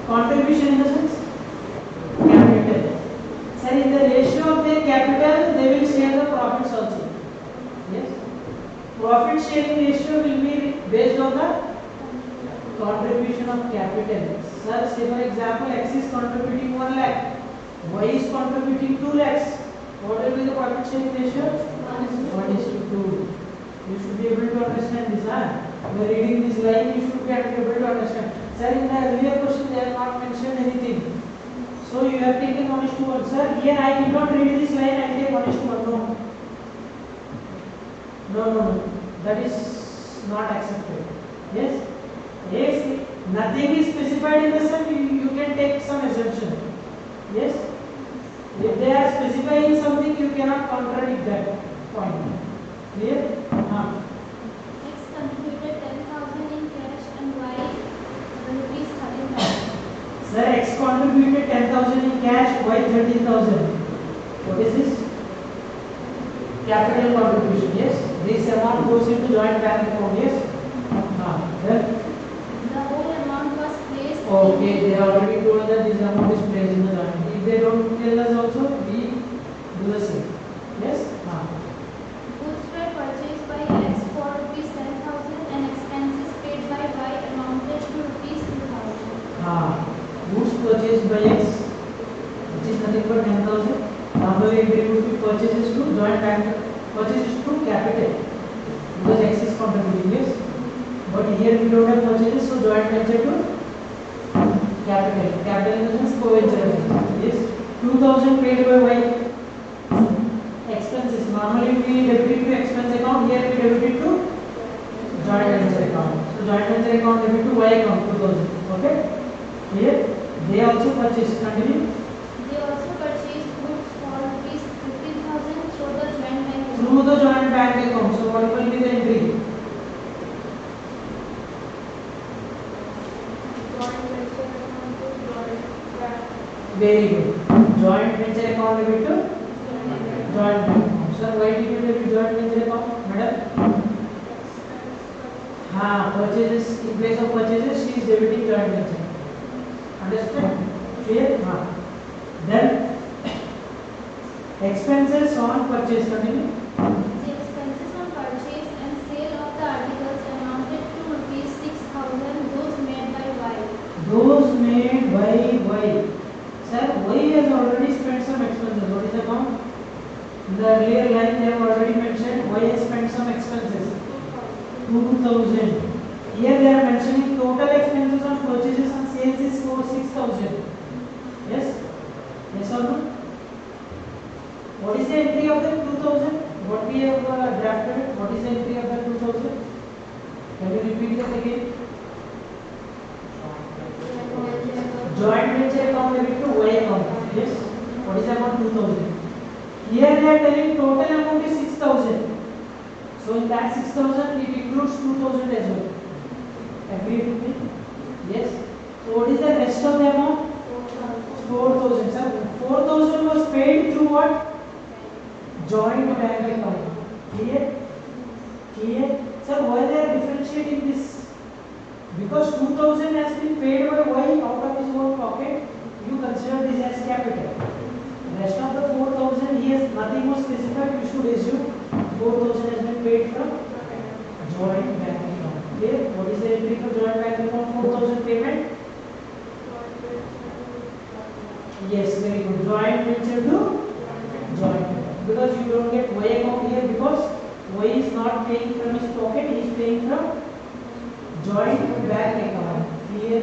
Contribution in the sense? Capital. Sir, in the ratio of their capital, they will share the profits also. Yes. Profit sharing ratio will be based on the contribution of capital. Sir, say for example, X is contributing 1 lakh, Y is contributing 2 lakhs. What will be the profit sharing ratio? 1:2. You should be able to understand this. By reading this line, you should be able to understand. Sir, in the earlier question, they have not mentioned anything. So you have taken 1:1. Sir, here I did not read this line, I take 1:1. No. That is not accepted. Yes? Yes. Nothing is specified in the sum, you can take some assumption. Yes? If they are specifying something, you cannot contradict that point. Clear? X contributed 10,000 in cash and Y rupees 13,000. Sir, X contributed 10,000 in cash, Y 13,000. What is this? Capital contribution, yes. This amount goes into joint bank account, yes. Then? The whole amount was placed Okay, they already told that this amount is placed in the joint. If they don't tell us also, we do the same. Yes? goods were purchased by X for rupees 10,000 and expenses paid by Y amounted to rupees 2,000. Goods purchased by X, which is nothing but 10,000. Normally it would be purchases to joint bank, purchases to capital, because X is contributing, yes. But here we don't have purchases, so joint venture to capital. Capital in the sense co-venture, yes. 2,000 paid by Y. Expenses. Normally we debit it to expense account, here we debit it to joint venture account. So joint venture account debit to Y account 2,000. Okay? Here they also purchased. Continue. They also purchased goods for rupees 15,000 through the joint bank account. Through the joint bank account. So what will be the entry? Joint venture account to joint bank. Very good. Joint venture account debit to joint bank account. Sir, why did you debit joint venture account, madam? Purchases, in place of purchases, she is debiting joint venture. Understand? Clear? Then expenses on purchase. Continue. The expenses on purchase and sale of the articles amounted to rupees 6,000, those made by Y. Those made by Y. Sir, Y has already spent some expenses. What is the amount? In the earlier line they have already mentioned Y has spent some expenses. 2,000. Here they are mentioning total expenses on purchases and sales is for 6,000. Yes? Yes or no? What is the entry of the 2,000? What we have drafted? What is the entry of the 2,000? Can you repeat that again? Joint venture account debit to Y account. Yes. What is the amount? 2,000. Here they are telling total amount is 6,000. So in that 6,000 it includes 2,000 as well. Agree with me? Yes. So what is the rest of the amount? 4,000. Sir, 4,000 was paid through what? Joint bank account. Clear? Clear? Sir, why they are differentiating this? Because 2,000 has been paid by Y out of his own pocket, you consider this as capital. Rest of the 4,000, he has nothing more specified, you should assume 4,000 has been paid from joint bank account. Okay, what is the entry for joint bank account? 4,000 payment? Yes, very good. Joint venture to joint venture. Because you don't get Y account here because Y paying from his pocket, he is paying from joint bank account. Clear?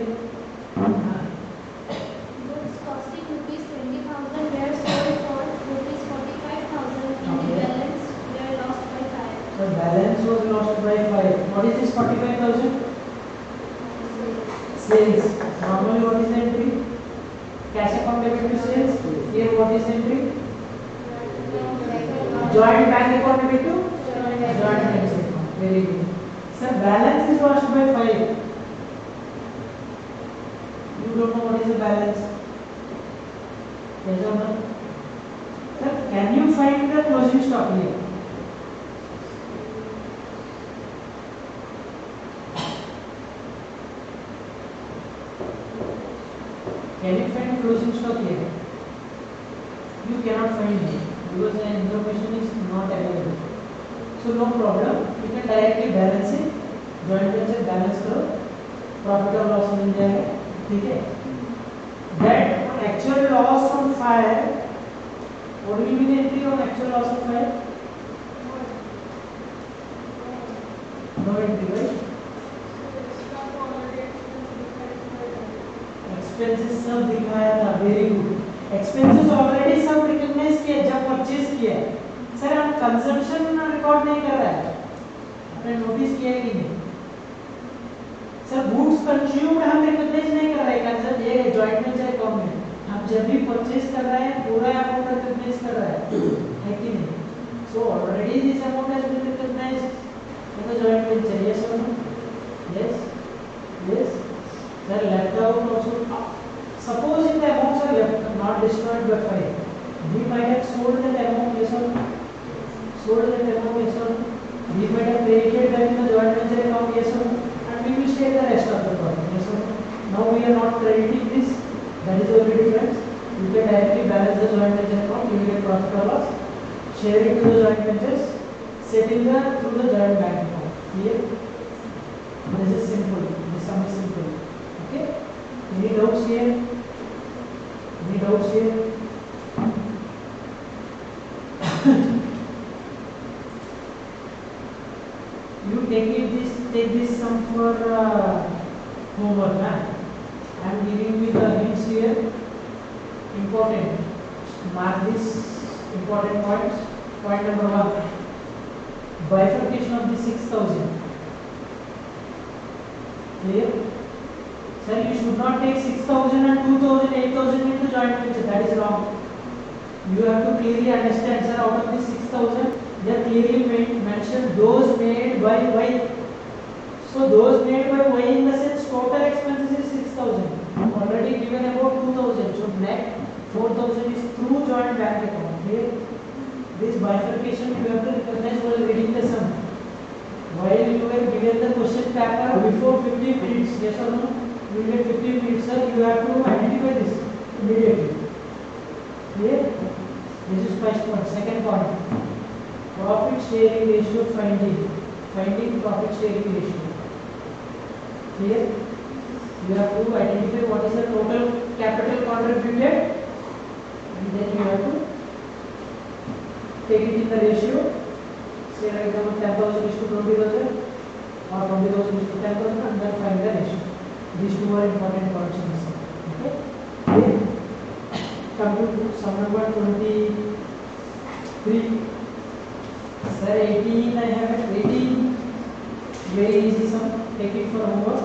Goods costing rupees 20,000 were sold for rupees 45,000 and the Okay. balance were lost by 5. The balance was lost by 5. What is this 45,000? Sales. Normally what is the entry? Cash account debit to sales. Here what is the entry? Joint bank account debit to joint bank account. Very good. Sir, balance is lost by 5. You don't know what is the balance. Yes or no? Sir, can you find the closing stock here? Can you find closing stock here? You cannot find it because the information is not available. So no problem. You can directly balance it. Joint venture balance करो. Profit or loss मिल जाएगा. ठीक है? That actual loss on fire. What will be the entry on actual loss on fire? No entry, right? Expenses सब दिखाया था. Very good. Expenses already सब recognise किया जब परचेज किया. सर हम कंजम्पशन रिकॉर्ड नहीं कर रहा है. आपने नोटिस किया है कि नहीं? सर गुड्स कंज्यूम्ड हम रिकॉग्नाइज नहीं कर रहे. कंजम ये जॉइंट वेंचर अकाउंट में हम जब भी परचेज कर रहे हैं पूरा अमाउंट रिकॉग्नाइज कर रहा है कि नहीं? So already this amount has been recognised in the joint venture. Yes और no? Yes. Yes. Then left out also. Suppose if the amounts are left not destroyed by 5, we might have sold that amount. Yes or no? Sold that amount. Yes or no? We might have credited them in the joint venture account. Yes or no? And we will take the rest of the profit. Yes or no? Now we are not crediting this. That is the only difference. You can directly balance the joint venture account. You will get profit or loss. Share it to the joint ventures. Settle the through the joint bank account. Clear? This is simple. This sum is simple. Okay? Any doubts here? Any doubts here? You take this sum for homework. I am giving you the hints here. Important. Mark this important points. Point number 1. Bifurcation of the 6,000. Clear? Sir, you should not take 6,000 and 2,000, 8,000 into joint venture. That is wrong. You have to clearly understand, sir, out of the 6,000, they are clearly mentioned those made by Y. So those made by Y in the sense total expenses is 6,000. Already given about 2,000. So net 4,000 is through joint bank account. Clear? This bifurcation you have to recognize while reading the sum. While you were given the question paper before 15 minutes, yes or no? You get 15 minutes, sir. You have to identify this immediately. Clear? This is first point. Second point. Profit sharing ratio finding. Finding profit sharing ratio. Clear? You have to identify what is the total capital contributed, and then you have to take it in the ratio. Say for example 10,000 is to 20,000 or 20,000 is to 10,000 and then find the ratio. These two are important points in this. Okay? Come to sum number 23. Sir, 18 I have 18. Very easy sum. Take it for homework.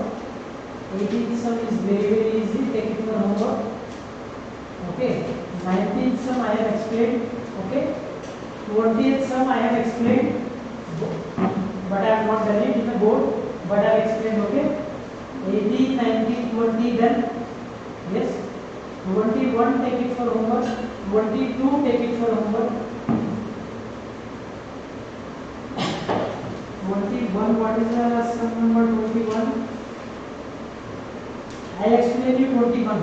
18th sum is very easy. Take it for homework. Okay. 19th sum I have explained. Okay. 20th sum I have explained, but I have not done it in the board, but I have explained. Okay. 18, 19, 20 done. Yes. 21 take it for homework. 22 take it for homework. 21, what is the sum number 21? I will explain you 21.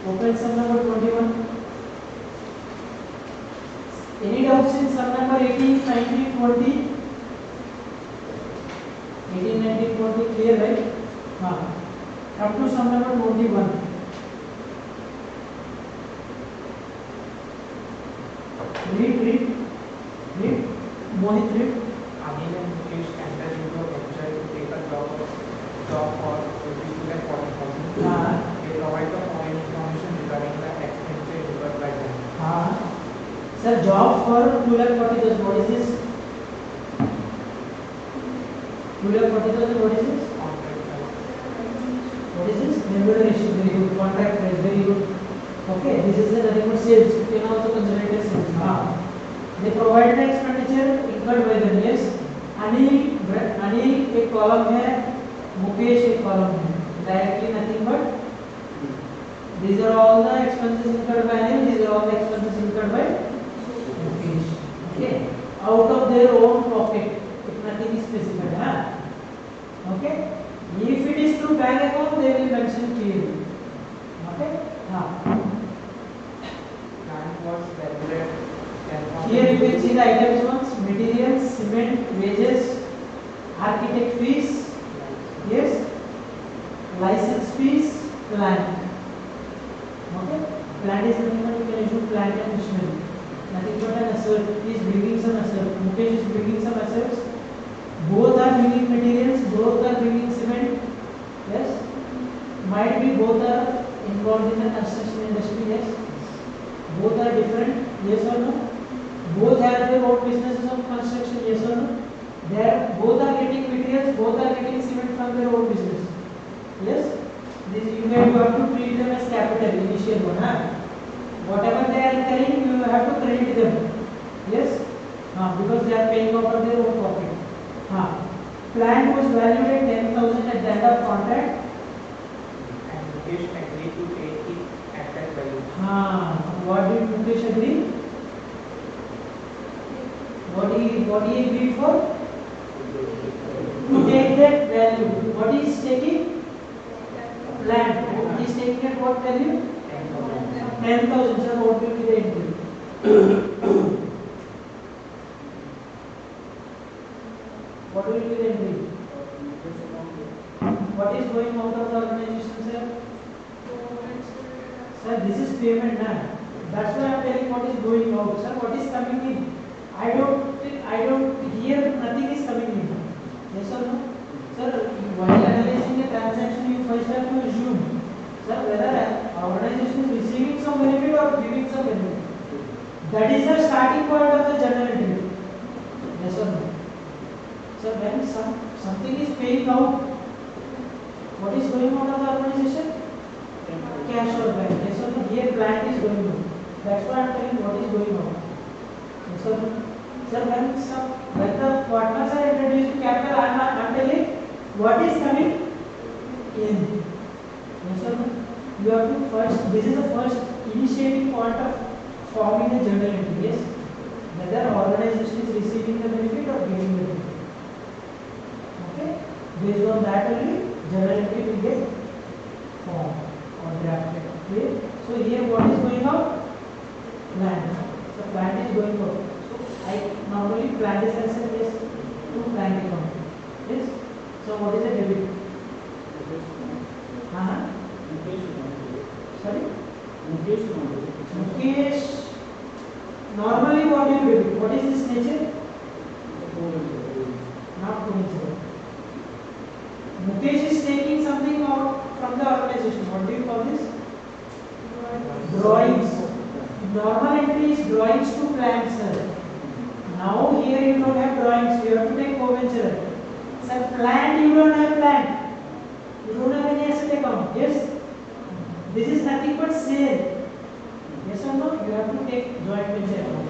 Open sum number 21. Any doubts in sum number 18, 19, 20? 18, 19, 20 clear, right? Come to sum number 21. Read. Mohit, read. Anil and Mukesh enter into a venture to take a job for rupees 240,000. They provide the following information regarding the expenditure incurred by them. Sir, job for 2,40,000. What is this? 2,40,000. What is this? Contract price. What is this? Remuneration. Very good. Contract price. Very good. Okay. This is the nothing but sales. You can also consider it as sales. They provide the expenditure incurred by them. Yes. Anil एक column है, मुकेश एक column है. Directly nothing but these are all the expenses incurred by Anil. These are all the expenses incurred by Mukesh. Okay. Out of their own pocket. If nothing is specified. Okay. If it is through bank account, they will mention clearly. Okay. Plan was valued at 10,000. Here you can see the items ones: materials, cement, wages, architect fees, yes, license fees, plant. Okay. Plant is nothing but you can issue plant and machinery. Nothing but an asset. He is bringing some asset. Mukesh is bringing some assets. Both are bringing materials. Both are bringing cement. Yes. Might be both are involved in the construction industry. Yes. Both are different. Yes or no? Both have their own businesses of construction. Yes or no? Both are getting materials. Both are getting cement from their own business. Yes. This you have to treat them as capital initial one. Whatever they are incurring, you have to credit them. Yes. Because they are paying out of their own pocket. Plant was valued at 10,000 at the end of contract. And Mukesh agreed to take it at that value. What did Mukesh agree? What he agreed for? To take that value. What he is taking? Land. He is taking at what value? 10,000. Sir, what will be the entry? What will be the entry? What is going out of the organization, sir? Sir, this is payment now. That's why I am telling what is going out. Sir, what is coming in? I don't here nothing is coming in. Yes or no? Sir, while analyzing a transaction, you first have to assume, sir, whether an organization is receiving some benefit or giving some benefit. That is the starting point of the journal entry. Yes or no? Sir, when something is paying out, what is going out of the organization? Cash or bank. Yes or no? Here plant is going out. That's why I am telling what is going out. Yes or no? Sir, when the partners are introduced to capital, I am telling what is coming in. Yes or no? You have to first, this is the first initiating point of forming a journal entry. Yes? Whether organization is receiving the benefit or giving the benefit. Okay? Based on that only, journal entry will get formed or drafted. Okay? So here what is going out? Plant. So plant is going out. So I normally plant is considered yes to plant account. Yes? So what is a debit? Sorry? Mukesh. Normally what do you debit? What is this nature? Not coincident. Mukesh is taking something out from the organization. What do you call this? Drawings. Normal entry is drawings to plans, sir. Now here you don't have drawings. You have to take co-venture. Sir, plant you don't have plant. You don't have any asset account. Yes. This is nothing but sale. Yes or no? You have to take joint venture account.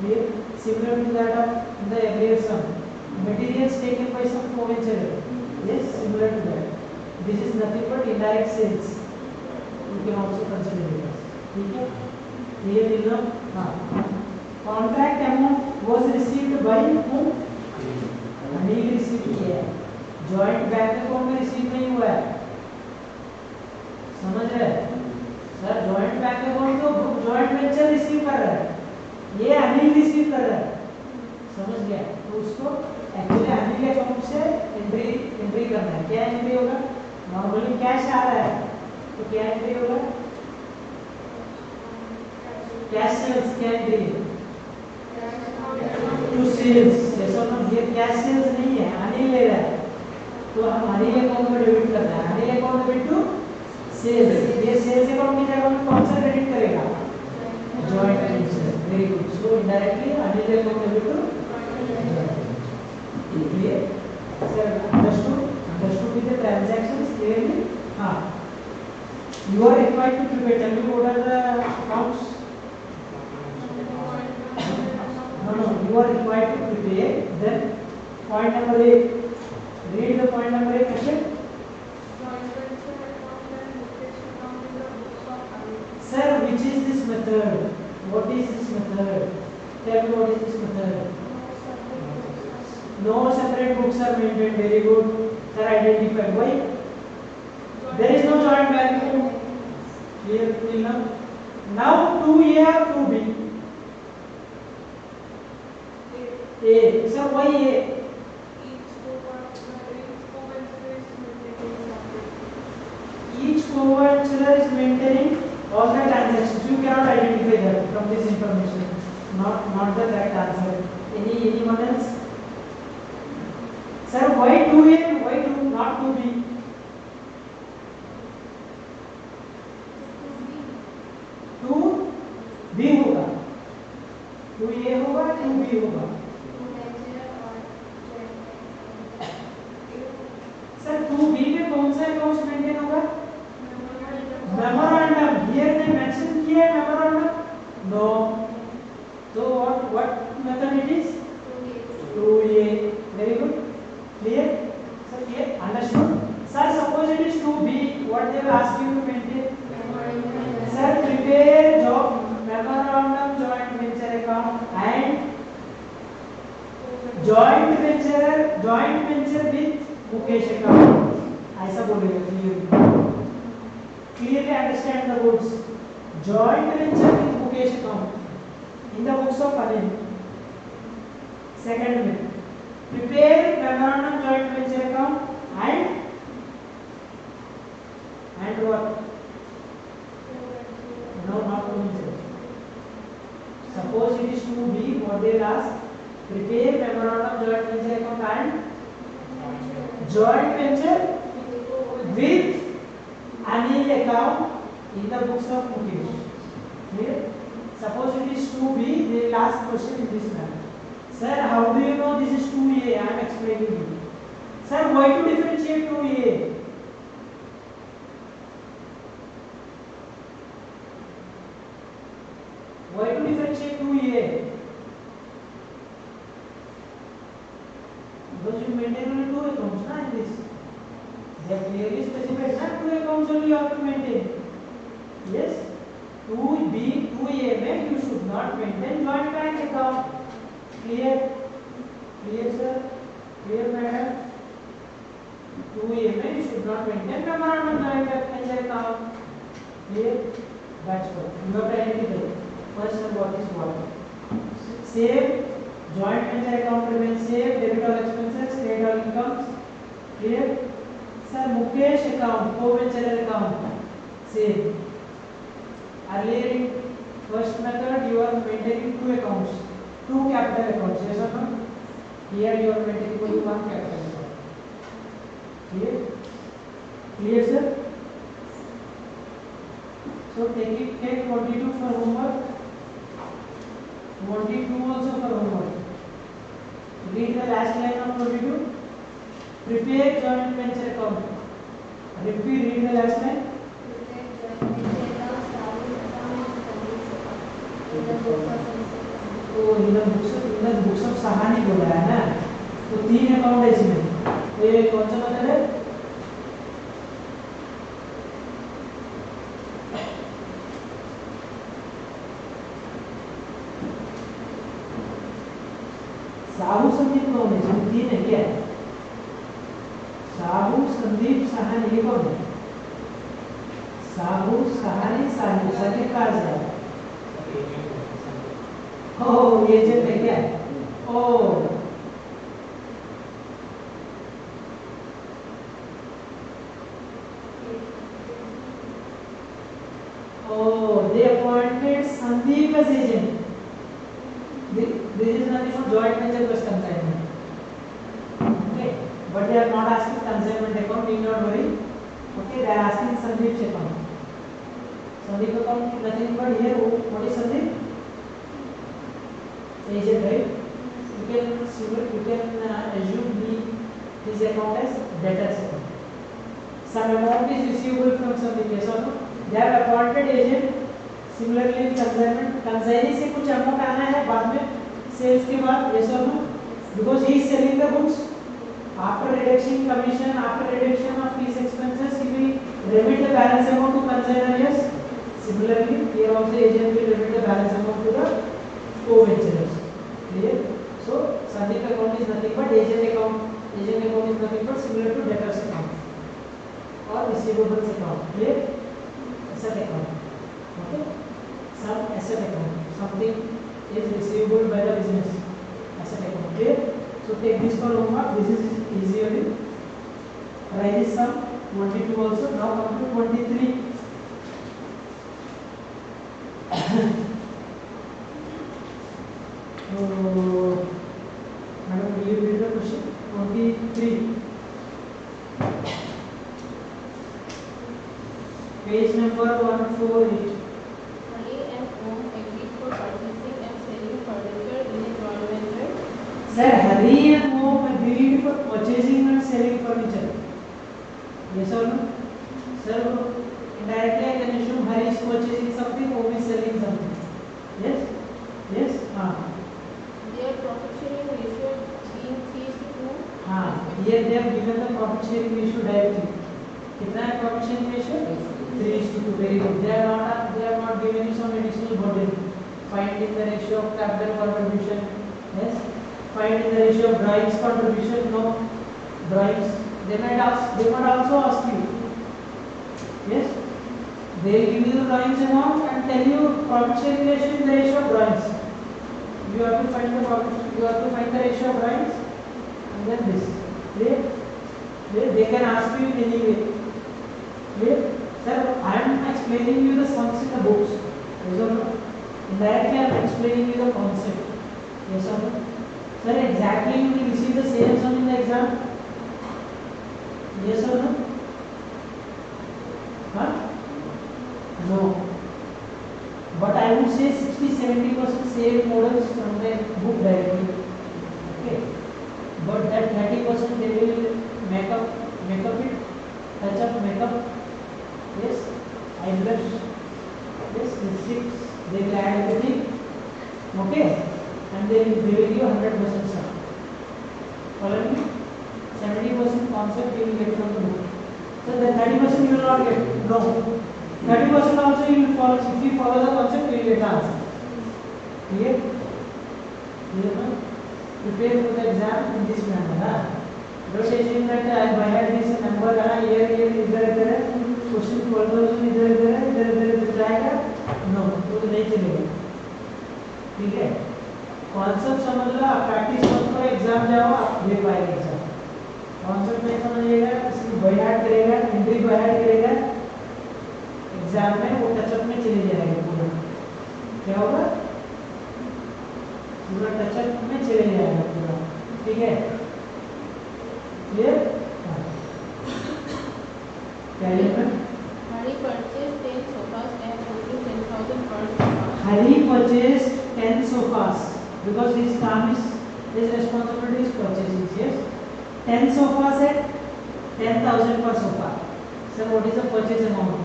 Clear? Similar to that of the earlier sum. Materials taken by some co-venture. Yes, similar to that. This is nothing but indirect sales. You can also consider it as. Okay? Clear enough? Contract amount was received by whom? Anil received किया. Joint bank account में receive नहीं हुआ है. समझ रहे? Sir joint bank account तो joint venture receive कर रहा है. ये अनिल receive कर रहा है. समझ गया? तो उसको एक्चुअली अनिल अकाउंट से एंट्री करना है. क्या एंट्री होगा? नॉर्मली कैश आ रहा है तो क्या एंट्री होगा? कैश सेल्स क्या एंट्री है? To sales. जैसा ये कैश सेल्स नहीं है, अनिल ले रहा है, तो हम अनिल अकाउंट में डेबिट करना है, Anil account debit to sales. ये सेल्स अकाउंट की जगह में कौन सा क्रेडिट करेगा? Joint venture. Very good. So indirectly Anil account debit to clear? Sir, understood with the transactions clearly? You are required to prepare. Tell me what are the accounts? No. You are required to prepare. Then point number 8. Read the point number 8 question. Sir, which is this method? What is this method? Tell me what is this method? No separate books are maintained. Very good. Sir, identify. Why? There is no joint value. Clear till now? Now 2A or 2B? A. Sir, why A? Each co-venturer is maintaining all the transactions. You cannot identify that from this information. Not the correct answer. Anyone else? Sir, why 2A? Why 2 not 2B? 2B होगा, 2A होगा, 2B होगा। Sir 2B में कौन सा account maintain होगा? Memorandum. Here ने mention किया है मेमोरेंडम? नो। तो what method it is? 2A. Very good. Clear? Sir, clear? Understood? Sir, suppose it is 2B, what they will ask you to maintain? Sir, prepare memorandum joint venture account and joint venture with Mukesh account. ऐसा बोलेगा clearly. Clearly understand the words. Joint venture with Mukesh account in the books of Anil. Second one. Prepare memorandum joint venture account and what? No, not venture. Suppose it is 2B, what they will ask? Prepare memorandum joint venture account and joint venture with Anil account in the books of Mukesh. Clear? Suppose it is 2B, they will ask question in this manner. Sir, how do you know this is 2A? I am explaining you. Sir, why to differentiate 2A? Why to differentiate 2A? Because you maintain only 2 accounts, na, in this. They are clearly specified, na, 2 accounts only you have to maintain. Yes? 2B, 2A में you should not maintain joint bank account. Clear? Clear, sir? Clear, madam? 2A में you should not maintain memorandum joint venture account. Clear? That's what. You have to identify first and what is what. Save. Joint venture account remains save. Debit all expenses, credit all incomes. Clear? Sir, Mukesh account, co-venture account. Save. Earlier in first method you are maintaining 2 accounts. 2 capital accounts, yes or no? Here you are maintaining only 1 capital account. Clear? Clear, sir? So take 22 for homework. 22 also for homework. Read the last line of 22. Prepare joint venture account. Read the last line. तो इन books of Sahani बोला है ना, तो 3 account है इसमें, तो ये कौन सा मेथड है? साहू संदीप कौन है? इसमें 3 है क्या? साहू संदीप सहानी, ये कौन है? साहू सहानी साहू संदीप कहाँ से है? ओह, एजेंट है क्या? ओह, they appointed Sandeep as agent. This is nothing but joint venture plus consignment. but they are not asking consignment account, need not worry. Okay, they are asking Sandeep's account. Sandeep account nothing but here, what is Sandeep? Agent, right? You can assume his account as debtors account. Some amount is receivable from Sandeep, yes or no? They have appointed agent. Similarly, consignment, consignee से कुछ amount आना है बाद में sales के बाद, yes or no? Because he is selling the books. After reduction commission, after reduction of fees expenses, he will remit the balance amount to consignor, yes. Similarly, here also agent will remit the balance amount to the co-venturers. Clear? So, Sandeep account is nothing but agent account. Agent account is nothing but similar to debtors account or receivables account. Clear? Asset account. Okay? Some asset account. Something is receivable by the business. Asset account. Clear? So take this for homework. This is easy only. Write this sum 22 also. Now come to 23. So, madam, will you read the question? 23. Page number 148. Ali and Om agreed for purchasing and selling furniture in a joint venture. Sir, Hari and Om agreed for purchasing and selling furniture. Yes or no? Sir, indirectly I can assume Hari is purchasing something, Om is selling something. Yes? Yes? Their profit sharing ratio being 3:2. Here they have given the profit sharing ratio directly. कितना है profit sharing ratio? 3:2. Very good. They are not giving you some additional burden. Find in the ratio of capital contribution. Yes. Find in the ratio of drawings contribution. No. Drawings. They might also ask you. Yes. They will give you the drawings amount and tell you profit sharing ratio in the ratio of drawings. You have to find the profit. You have to find the ratio of drawings and then this. Clear? They can ask you in any way. Clear? Sir, I am explaining you the sums in the books. Yes or no? Indirectly I am explaining you the concept. Yes or no? Sir, exactly you will receive the same sum in the exam. Yes or no? Huh? No. But I would say 60-70% same models from the book directly. Okay. But that 30% they will make up it, touch up, make up. Yes, eyebrush. Yes, lipsticks. They will add everything. Okay, and they will give you 100% sum. Follow me? 70% concept you will get from the book. So the 30% you will not get. No. 30% also you will follow. If you follow the concept, you will get the answer. Clear? Clear? Prepare for the exam in this manner. Don't assume that I by heart this number here इधर है question 12,000 इधर जाएगा. No, वो तो नहीं चलेगा. ठीक है? कॉन्सेप्ट समझ लो, आप प्रैक्टिस मत करो, एग्जाम जाओ आप दे पाएंगे एग्जाम. कॉन्सेप्ट नहीं समझिएगा, इसकी बाय हार्ट करेगा, एंट्री बाय हार्ट करेगा, एग्जाम में वो टचअप में चले जाएगा पूरा. क्या होगा? पूरा टचअप में चले जाएगा पूरा. ठीक है? क्लियर? क्या लिखना? Hari purchased 10 sofas and total 10,000 per sofa. Hari purchased 10 sofas because his responsibility is purchasing. Yes, 10 sofas at 10,000 per sofa. Sir, what is the purchase amount?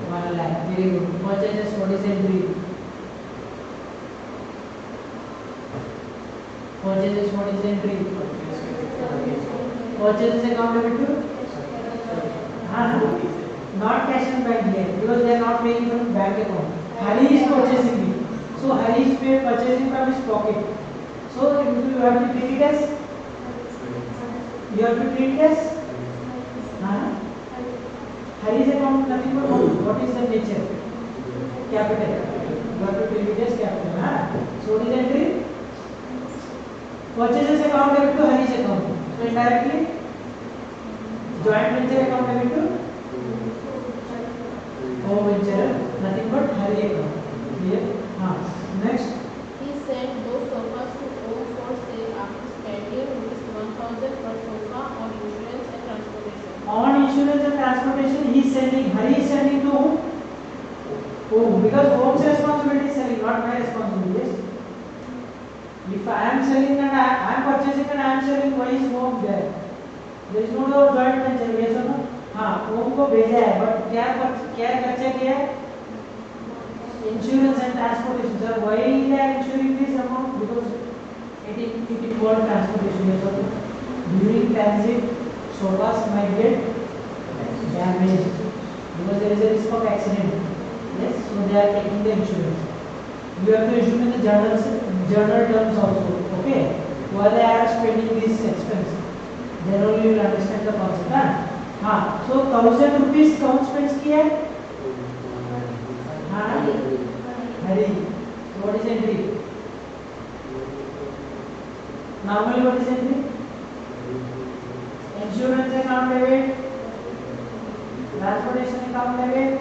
1 lakh. Very good. Purchases. What is the entry? Purchases. What is the entry? Purchases account debit to? Not cash and bank here because they are not paying from bank account. Hari is purchasing it. So Hari is purchasing from his pocket. So you have to treat it as? You have to treat it as? Hari's account nothing but what is the nature? Capital. You have to treat it as capital. So what is the entry? Purchases account debit to Hari's account. So indirectly, joint venture account debit to co-venture, nothing but Hari account. Clear? Next. He sent those sofas to Om for sale after spending rupees 1,000 per he is sending, Hari is sending to whom? Because home's responsibility is selling, not my responsibility. Yes. If I am selling and I am purchasing and I am selling, why is home there? There is no joint venture. Yes or no? हाँ, home को भेजा है, but क्या खर्चा किया है? Insurance and transportation. Sir, why they are insuring this amount? Because it involves transportation. Yes or no? During transit, sofas might get damaged because there is a risk of accident. Yes, so they are taking the insurance. You have to issue in the journal terms also. Okay, why they are spending this expense? Then only you will understand the concept. हाँ, so 1000 rupees कौन spends किया है? हाँ, Hari. So what is entry? Normally what is entry? Insurance account debit, transportation account debit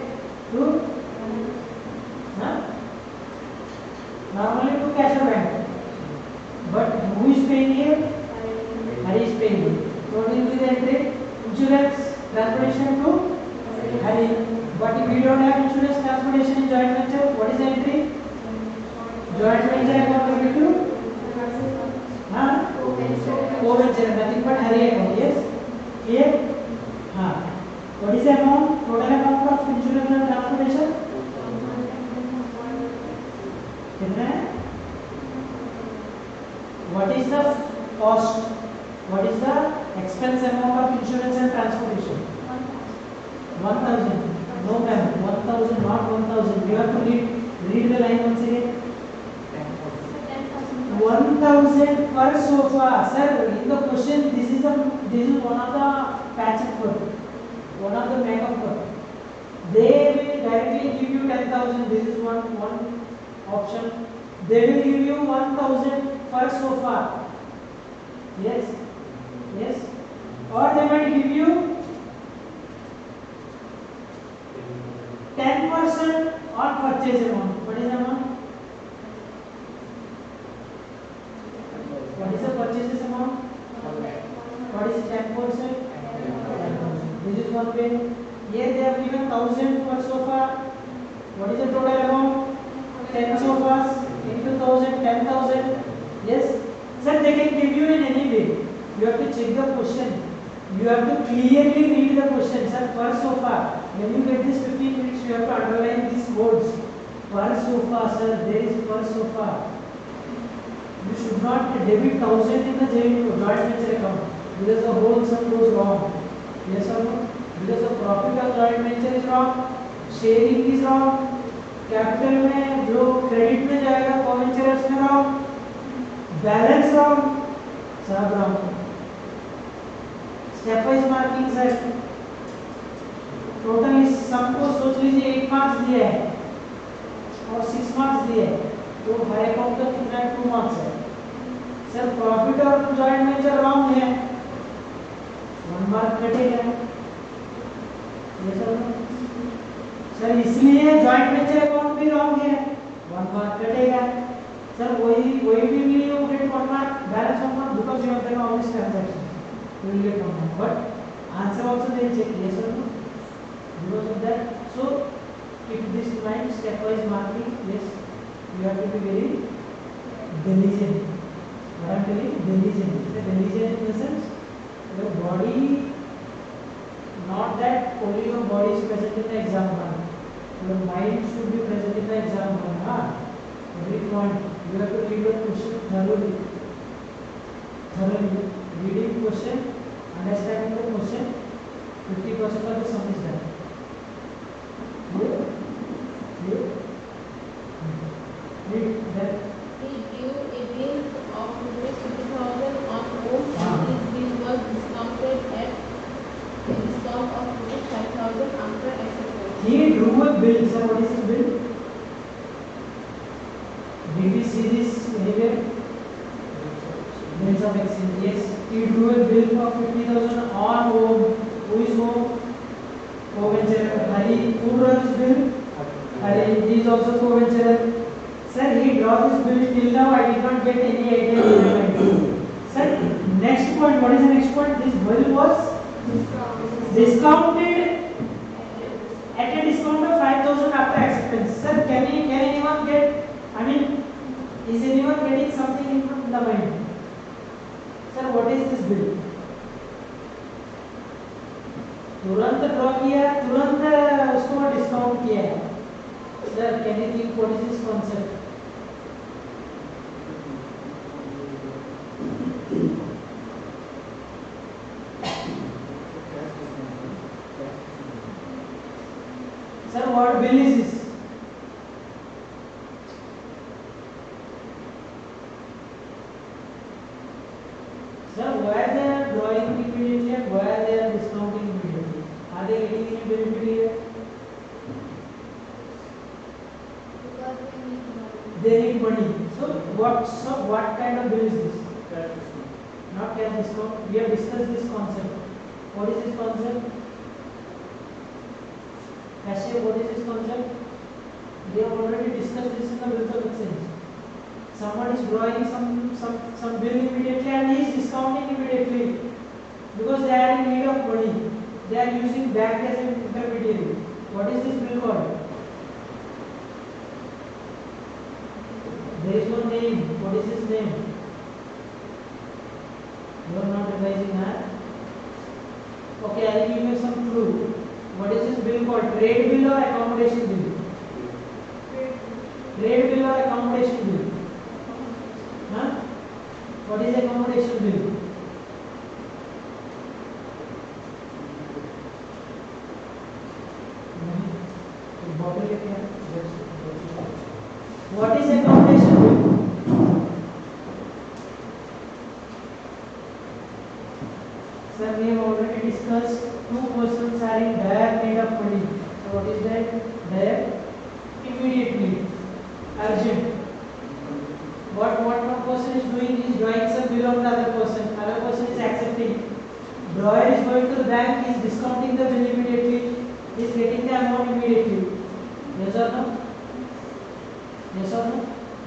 to, normally to cash or bank. But who is paying here? Hari is paying. So what will be the entry? Insurance, transportation to Hari. But if we don't have insurance, transportation in joint venture, what is the entry? Joint venture account debit to? Co-venture, nothing but Hari account. Yes. Here. What is the amount? Total amount of insurance and transportation? What is the cost? What is the expense amount of insurance and transportation? 1000. No ma'am, 1000, not 1000. You have to read the line once again. 1000 per sofa. Sir, in the question, this is one of the patching work, one of the makeup work. They will directly give you 10,000. This is one option. They will give you 1000 per sofa. Yes. Or they might give you 10% on purchase amount. What is the amount? What is the purchase amount? What is 10%? This is one way. Here they have given 1000 per sofa. What is the total amount? 10 sofas into 1000, 10,000. Yes. Sir, they can give you in any way. You have to check the question. You have to clearly read the question. Sir, per sofa. When you get this 15 minutes, you have to underline these words. Per sofa, sir. There is per sofa. You should not debit 1000 in the joint venture account because the whole sum goes wrong. Yes or no? Because the profit of joint venture is wrong, sharing is wrong, capital में जो credit में जाएगा co-venture में wrong, balance wrong, सब wrong. Step wise marking sir. Total इस sum को सोच लीजिए 8 marks दिए हैं और 6 marks दिए हैं. तो हर अकाउंट का कितना 2 मार्क्स है. सर प्रॉफिट और जॉइंट वेंचर रॉन्ग है, 1 मार्क कटेगा. ये सर इसलिए जॉइंट वेंचर अकाउंट भी रॉन्ग है, 1 मार्क कटेगा. सर वही भी you get 1 mark, balance 1 mark because you have done all this transaction, you will get 1 mark. But answer also they check. Yes और no? Because of that. So keep this in mind, stepwise marking. Yes, you have to be very diligent. What I'm telling you, diligent. The diligent in the sense, your body, not that only your body is present in the exam hall. Your mind should be present in the exam hall. Every point you have to read the question thoroughly. Reading question, understanding the question, 50% of the sum is done. Read that. He due a bill of ₹50,000 on home and this bill was discounted at a discount of ₹5,000 after acceptance. He drew a bill. Sir, what is this bill? Did we see this anywhere? Bills of exchange. Yes. He drew a bill for 50,000 on home. Who is home? Co-venture. Hari. Who drew this bill? Hari. He is also co-venture. Sir, he draws this bill. Till now, I did not get any idea. Sir, next point. What is the next point? This bill was discounted discount after acceptance. Sir, can anyone get? I mean, is anyone getting something in the mind? Sir, what is this bill? तुरंत draw किया, तुरंत उसको discount किया है. Sir, can you think what is this concept? Sir, what bill is this? Sir, why they are drawing immediately and why they are discounting immediately? Are they getting any benefit here? Because they need money. They need money. So what kind of bill is this? Not cash discount. We have discussed this concept. What is this concept? Cashier, what is this concept? We have already discussed this in the bills of exchange. Someone is drawing some bill immediately and he is discounting immediately because they are in need of money. They are using bank as an intermediary. What is this bill called? There is no name. What is his name? You are not realizing that? Okay, I will give you some clue. What is this bill called? Trade bill or accommodation bill? Trade bill or accommodation bill? Huh? What is accommodation bill? What is accommodation bill? Sir, we have already discussed two persons are in dire need of money. So what is that? Dire, immediately, urgent. What one person is doing is drawing some bill on the other person. Other person is accepting. Drawer is going to the bank, he is discounting the bill immediately. He is getting the amount immediately. Yes or no? Yes or no?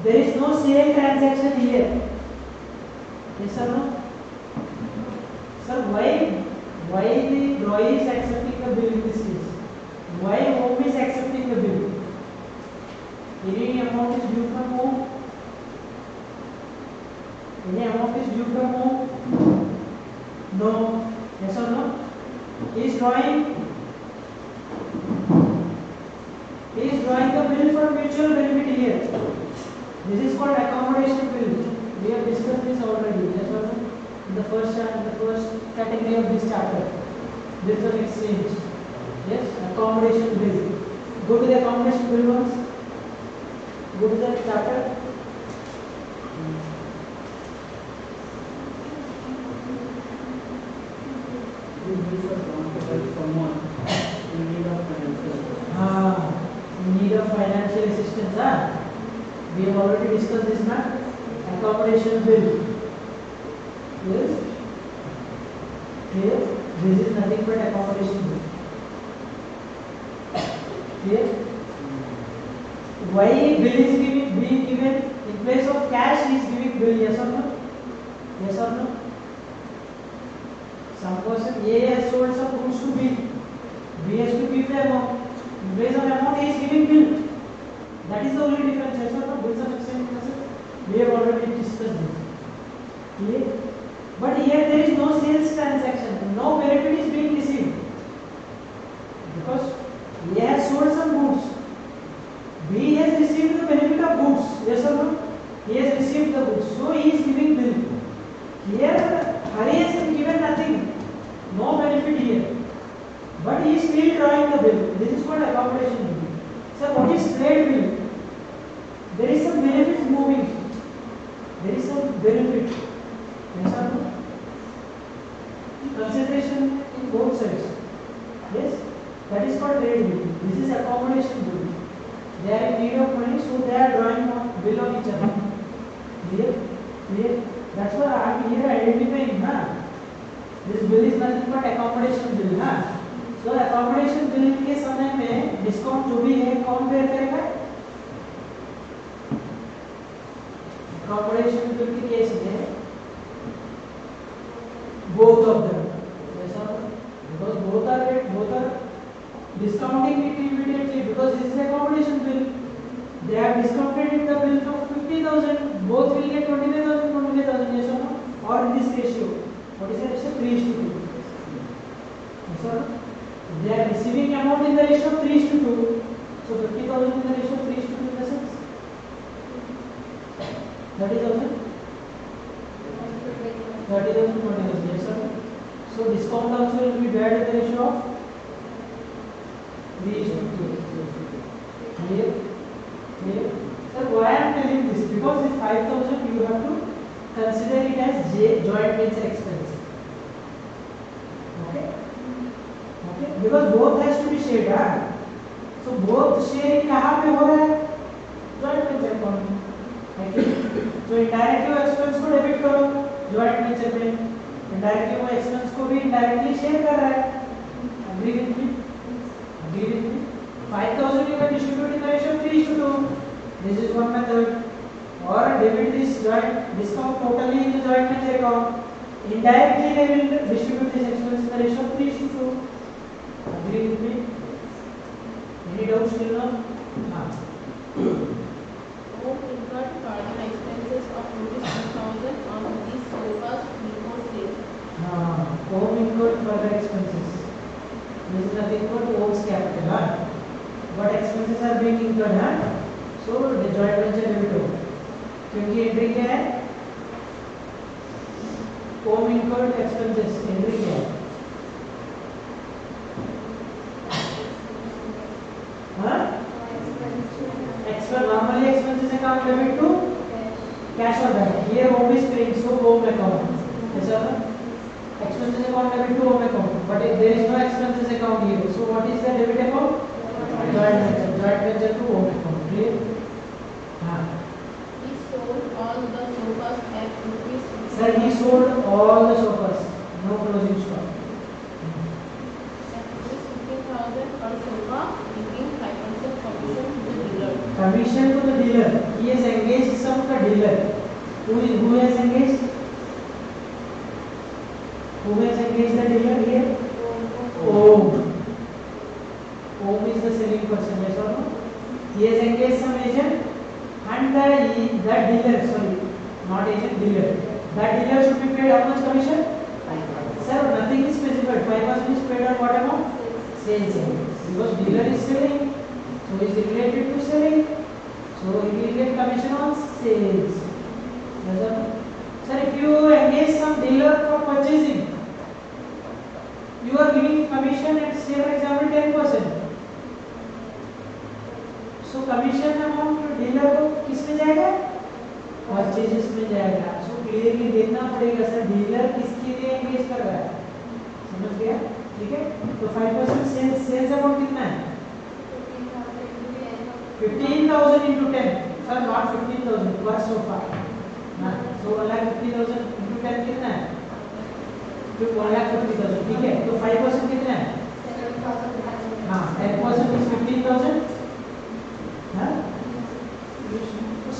There is no sale transaction here. Yes or no? Sir, why the drawer is accepting the bill in this case? Why home is accepting the bill? Any amount is due from home? Any amount is due from home? No. Yes or no? He is drawing the bill for mutual benefit here. This is called accommodation bill. We have discussed this already. Yes or no? In the first category of this chapter. Bills of exchange. Yes, accommodation bill. Go to the accommodation bill once. Go to the chapter. Someone in need of financial assistance. In need of financial assistance. We have already discussed this now. Accommodation bill. Yes. Here, this is nothing but accommodation bill. Here, why bill is being given in place of cash? He is giving bill. Yes or no? Yes or no? Some person A has sold some goods to B. B has to give the amount. In place of amount, he is giving bill. That is the only difference. Yes or no? Bills of exchange. We have already discussed this. Clear? But here there is no sales transaction. No benefit is being received. Because A has sold some goods. B has received the benefit of goods. Yes or no? He has received the goods. So he is giving bill. Here, Hari has been given nothing. No benefit here. But he is still drawing the bill. This is called accommodation bill. So what is trade bill? There is some benefit moving. There is some benefit. Yes or no? Consideration in both sides. Yes? That is called trade bill. This is accommodation bill. They are in need of money, so they are drawing bill on each other. Clear? Clear? That's why I am here identifying. This bill is nothing but accommodation bill. So accommodation bill के समय में discount जो भी है कौन bear करेगा? Accommodation bill के case में both of them. Yes or no? Because both are discounting it immediately because this is a accommodation bill. They have discounted it the bill from 50,000. Both will get 25,000, 25,000. Yes or no? Or in this ratio. What is the ratio? 3:2. Yes or no? They are receiving amount in the ratio of 3:2. So 50,000 in the ratio of 3:2 in the sense 30,000. 30,000, 20,000. Yes or no? So discount also will be there in the ratio of 3:2. Clear? Clear? Sir, why I am telling this? Because this 5,000 you have to consider it as joint venture expense. Okay? Okay? Because both has to be shared. हाँ? So both sharing कहाँ पे हो रहा है? Joint venture account में. Okay? So indirectly वो expense को debit करो joint venture में. Indirectly वो expense को भी indirectly share कर रहा है. Agree with me? Agree with me? 5,000 you can distribute in the ratio of 3:2. This is one method. Or debit this joint discount totally in the joint venture account. Indirectly they will distribute this expense in the ratio of 3:2. Agree with me? Any doubts till now? Home incurred further expenses of ₹2,000 on these sofas before sale. Home incurred further expenses. This is nothing but home's capital. What expenses are being incurred? So the joint venture debit होगा. क्योंकि entry क्या है? Home incurred expenses entry क्या है? हाँ? Expense normally expenses account debit to cash or bank. Here home is paying, so home account. Yes or no? Expenses account debit to home account. But if there is no expenses account here, so what is the debit account? Joint venture to home account. Clear? हाँ. He sold all the sofas at ₹50,000. Sir, he sold all the sofas. No closing stock. At ₹15,000 per sofa, giving 5% commission to the dealer. Commission to the dealer. He has engaged some of the dealer. Who has engaged? Who has engaged the dealer here? Home. Home is the selling person. Yes or no? He has engaged some agent, and the dealer, sorry, not agent, dealer. That dealer should be paid how much commission? 5%. Sir, nothing is specified. 5% is paid on what amount? Sales amount. Because dealer is selling, so is related to selling, so he will get commission on sales. Yes or no? Sir, if you engage some dealer for purchasing, you are giving commission at say for example 10%. So commission amount dealer को किस में जाएगा? Purchases में जाएगा. So clearly देखना पड़ेगा sir dealer किसके लिए एंगेज कर रहा है. समझ गया? ठीक है. तो 5% सेल्स अमाउंट कितना है? 15,000 into 10. सर नॉट 15,000 पर सोफा. ना. So 1,50,000 into 10 कितना है? तो 1,50,000. ठीक है. तो 5% कितना है? 7,000. हाँ. 10% is 15,000.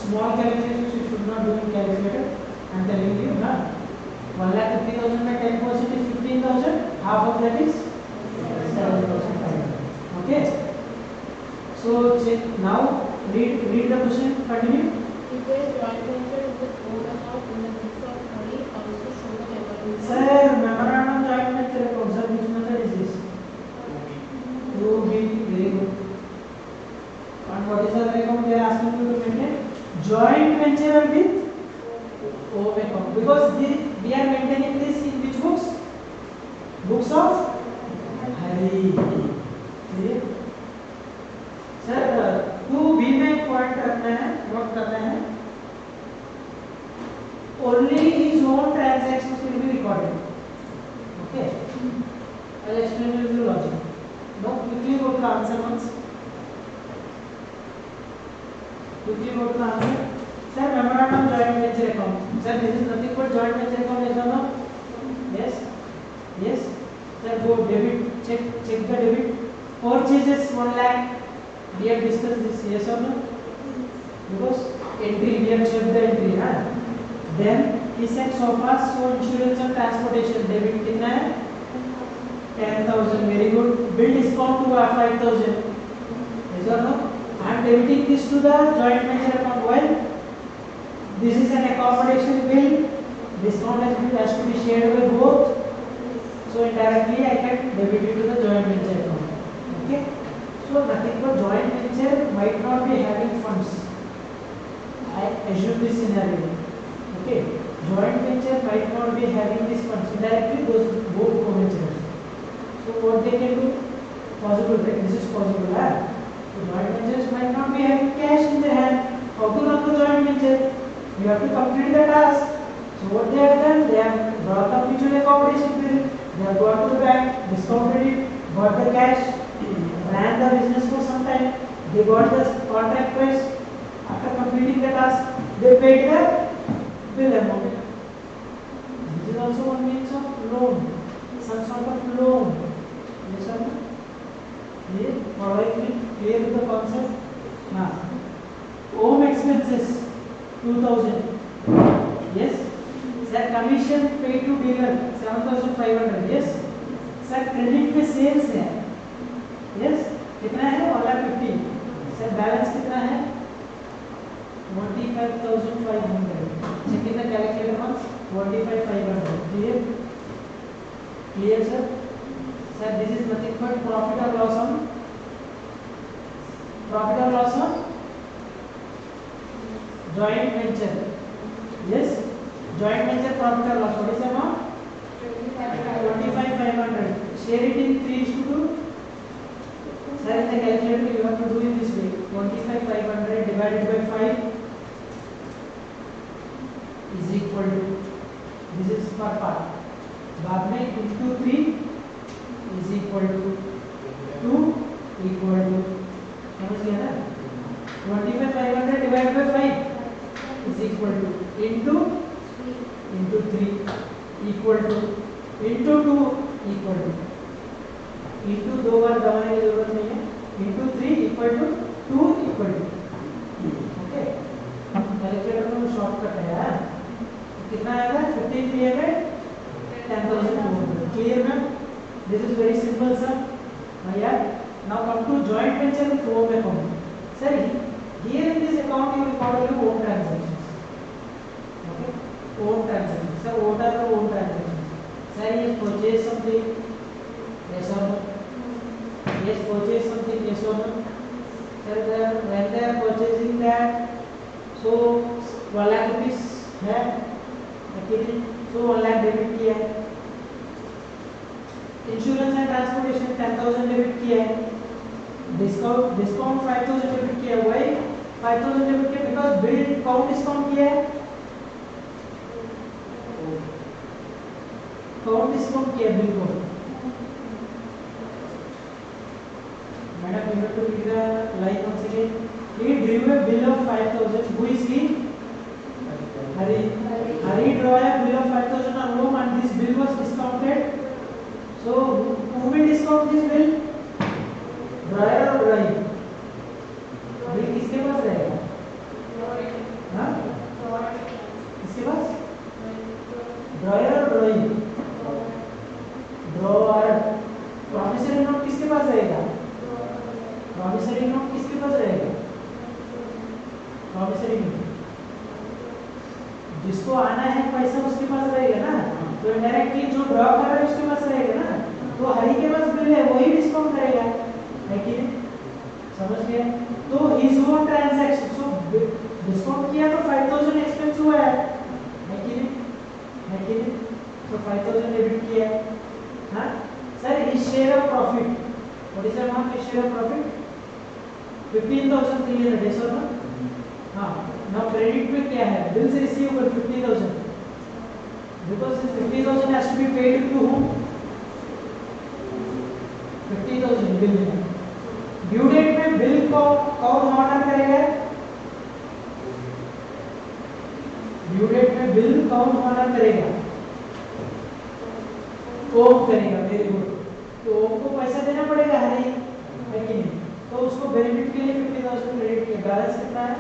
Small calculations you should not do in calculator. I am telling you, 1,50,000 में 10% is 15,000. Half of that is 7,500. Okay. So now read the question. Continue. If a joint venture with own account in the books of money also show the memorandum. Sir, memorandum joint venture account. Sir, which method is this? 2B. Very good. And what is the other account they are asking you to maintain? Joint venture with home account. Because we are maintaining this in which books? Books of Hari. Clear? Sir, 2B में point रखना है, note करना है. Only his own transactions will be recorded. Okay. I'll explain you the logic. Now quickly go to the answer once. Quickly go to the answer. Sir, memorandum joint venture account. Sir, this is nothing but joint venture account. Yes or no? Yes. Yes. Sir, go debit. Check the debit. Purchases 1 lakh. We have discussed this. Yes or no? Because entry we have checked the entry. Then he said sofas, so insurance and transportation debit कितना है? 10,000. Very good. Bill discount to 5,000. Yes Yes or no? I am debiting this to the joint venture account. Well, this is an accommodation bill. Discount has to be shared by both. So indirectly I can debit it to the joint venture account. Okay. So nothing but joint venture might not be having funds. I assume this scenario. Okay. Joint venture might not be having these funds. Indirectly those both co-ventures. So what they can do? Possible, right? This is possible. Right? So joint ventures might not be having cash in their hand. How to run the joint venture? You have to complete the task. So what they have done? They have brought up mutual accommodation bill. They have gone to the bank, discounted it, got the cash, ran the business for some time. They got the contract price. After completing the task, they paid the bill amount. This is also one means of loan, some sort of loan. Yes or no? Clear with the concept? Now, home expenses 2000. Yes. Sir, commission paid to dealer 7500. Yes. Sir, credit पे sales है. Yes. कितना है? 150. Sir, balance कितना है? 25,500. Check in the calculator once. 25,500. Clear? Clear, sir? Sir, this is nothing but profit or loss on joint venture. Yes. Joint venture profit or loss. What is the amount? 25,500. Share it in 3:2. Sir, in the calculator you have to do it this way. 25,500 divided by 5 is equal to, this is per part. बाद में into 3 is equal to 2 equal to, समझ गया ना? 25,500 divided by 5 is equal to into 3 equal to into 2 equal to, into 2 बार दबाने की जरूरत नहीं है, into 3 equal to 2 equal to, okay? Calculator में शॉर्टकट है यार. कितना आएगा? 15,300 10,200. Clear ma'am? This is very simple, sir. Yeah. Now come to joint venture with home account. Sir, here in this account you record your own transactions. Okay? Own transactions. Sir, what are the own transactions? Sir, yes, purchase something. Yes or no? Yes, purchase something. Yes or no? Sir, when they are purchasing that, so 1 lakh rupees है. Okay? So 1 lakh debit किया है. Insurance and transportation 10,000 debit किया है. Discount 5,000 debit किया है. वही 5,000 debit किया because bill count discount किया है. काउंट डिस्काउंट किया बिल को. Madam you have to read the line once again. He drew a bill of 5,000. Who is he? Hari. Hari drew a bill of 5,000 on home and this bill was discounted. So who will discount this bill? Drawer or drawing? Bill किसके पास रहेगा? हाँ? किसके पास? Dryer और drawing? Drawer. Promissory note किसके पास रहेगा? Promissory note किसके पास रहेगा? Promissory note जिसको आना है पैसा उसके पास रहेगा ना. तो डायरेक्टली जो ड्रॉ कर रहा है उसके पास रहेगा ना. तो हरी के पास बिल है वही डिस्काउंट करेगा, है कि नहीं? समझ गए? तो his own transaction. So discount किया तो 5,000 एक्सपेंस हुआ है कि नहीं? है कि नहीं? तो 5,000 डेबिट किया है. हाँ sir, his share of profit. What is the amount his share of profit? 15,300. Yes और नो? हाँ. नाउ क्रेडिट में क्या है? Bills receivable 50,000. Because this 50,000 has to be paid to whom? 50,000 bill है. Due date में बिल को कौन order करेगा? ड्यू डेट में बिल कौन ऑर्डर करेगा? ओम करेगा. Very good. तो ओम को पैसा देना पड़ेगा, है कि नहीं? तो उसको बेनिफिट के लिए 50,000 क्रेडिट किया. बैलेंस कितना है?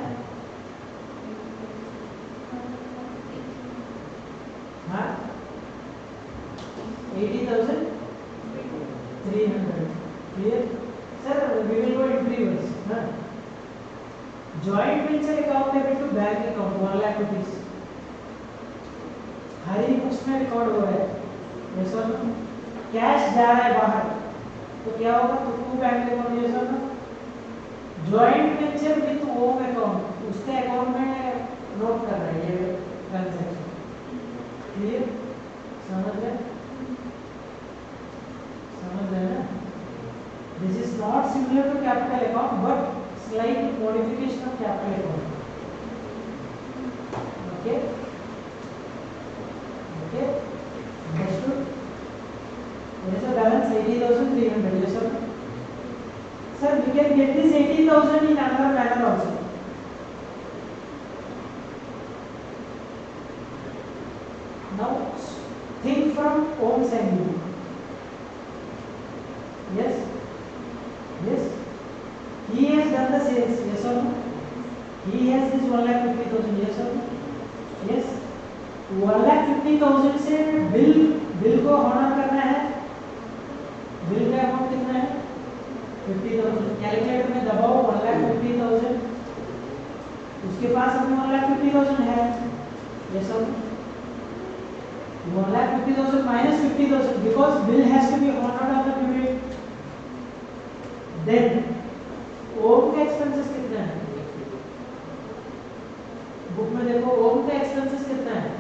हाँ 80,300. Clear? Sir, we will go in reverse. हाँ joint venture account debit to bank account 1 lakh rupees Hari books में रिकॉर्ड हो रहा है, ये सर कैश जा रहा है बाहर, तो क्या होगा, तो टू बैंक अकाउंट, ये sir joint venture with home account उसके अकाउंट में नोट कर रहा है ये ट्रांजैक्शन। क्लियर, समझ गए, समझ गए ना? This is not similar to capital account but slight modification of capital account. Okay okay, understood? What is the balance? 80,300. Yes sir. Sir, we can get this 80,000 in another manner also. Now think from Om's angle. Yes. Yes. He has done the sales. Yes or no? He has this 1,50,000. Yes or no? Yes. 1,50,000 से bill को honour करना है। Bill का amount कितना है? 50,000। Calculator में दबाओ 1,50,000। उसके पास अपने 1,50,000 है। ये सब 1,50,000 minus 50,000 because bill has to be honored on the due date. Then ओम के एक्सपेंसेस कितना है? बुक में देखो ओम का एक्सपेंसेस कितना है?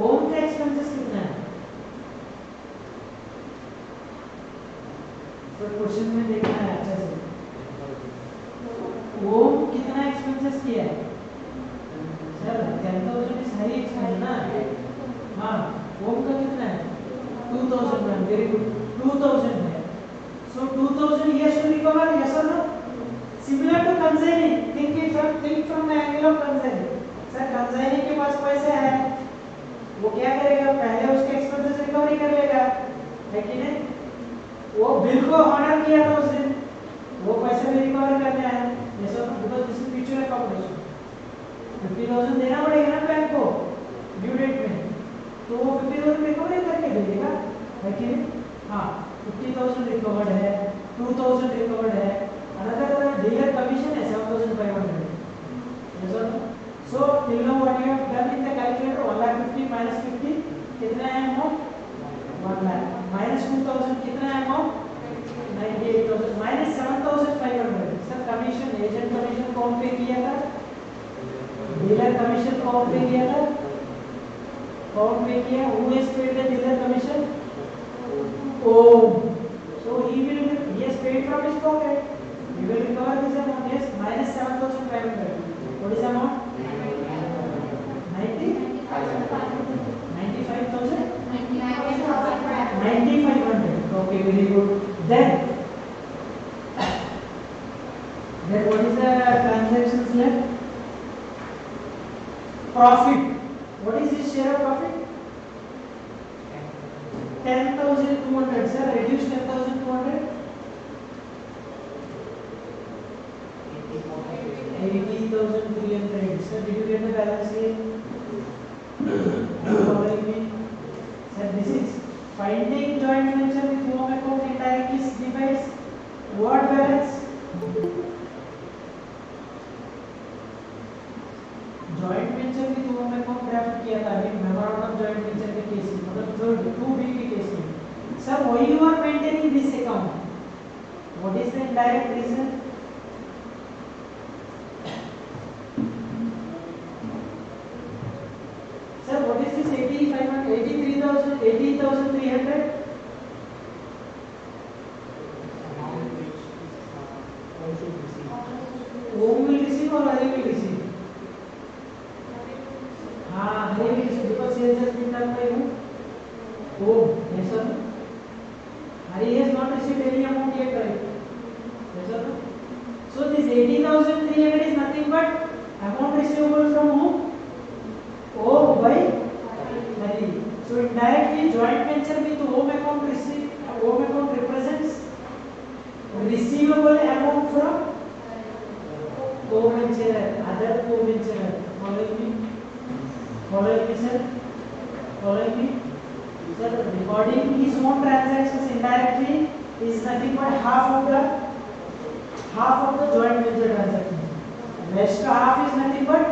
ओम का एक्सपेंसेस कितना है? तो क्वेश्चन में देखना है अच्छा से। ओम कितना एक्सपेंसेस किया है? सर 10,000 इज हाई एक्सपेंस ना? हाँ, ओम का कितना है? 2,000 मैम, वेरी गुड, 2,000 है। So 2,000 he has to recover, yes or no? Similar to consignee, think from the angle of consignee. Sir consignee के पास पैसे हैं, वो क्या करेगा, पहले उसके एक्सपेंसेस रिकवरी कर लेगा, है कि नहीं? वो बिल को ऑनर किया था उस दिन, वो पैसे भी रिकवर करने हैं, ये सब बिकॉज़ दिस इज फ्यूचर अकाउंटेशन। 50,000 देना पड़ेगा ना बैंक को ड्यू डेट में, तो वो 50,000 रिकवरी करके दे देगा, है कि नहीं? हाँ, 50,000 रिकवर्ड है, 2,000 रिकवर्ड है, अनदर डीलर कमीशन है 7,500। ये सब So till now what you have done in the calculator 1,50,000 minus 50 कितना है अमाउंट? 1 lakh minus 2,000 कितना है amount? 98,000 minus 7,500। Sir commission, agent commission कौन पे किया था? डीलर कमीशन कौन पे किया था? कौन पे किया? Who has paid the dealer commission? Om. So he has paid from his pocket. He will recover this amount. Yes, minus 7,500. What is the amount? 95,000? 9,500. Okay, very good. Then what is the transactions left? Profit. What is his share of profit? 10,200. Sir, reduce 10,200. 80,300. Sir, did you get the balance here? Following me? Sir, this is finding joint venture with home account indirectly signifies what balance? Joint venture with home account draft किया था अभी memorandum joint venture के case में, मतलब third 2B के case में। Sir why you are maintaining this account? What is the indirect reason? Sir what is this 85,000 83,000 80,300? Home will receive और Hari will receive. हाँ, Hari will receive because sales has been done by whom? Home, yes sir. Hari has not received any amount yet, right? Yes sir. So this 80,300 is nothing but amount receivable from whom? Om by Hari. So indirectly joint venture with home account represents receivable amount from co-venturer, other co-venturer. Following me? Following me, sir? Following me? Sir, recording his own transactions indirectly is nothing but half of the joint venture transaction. Rest half is nothing but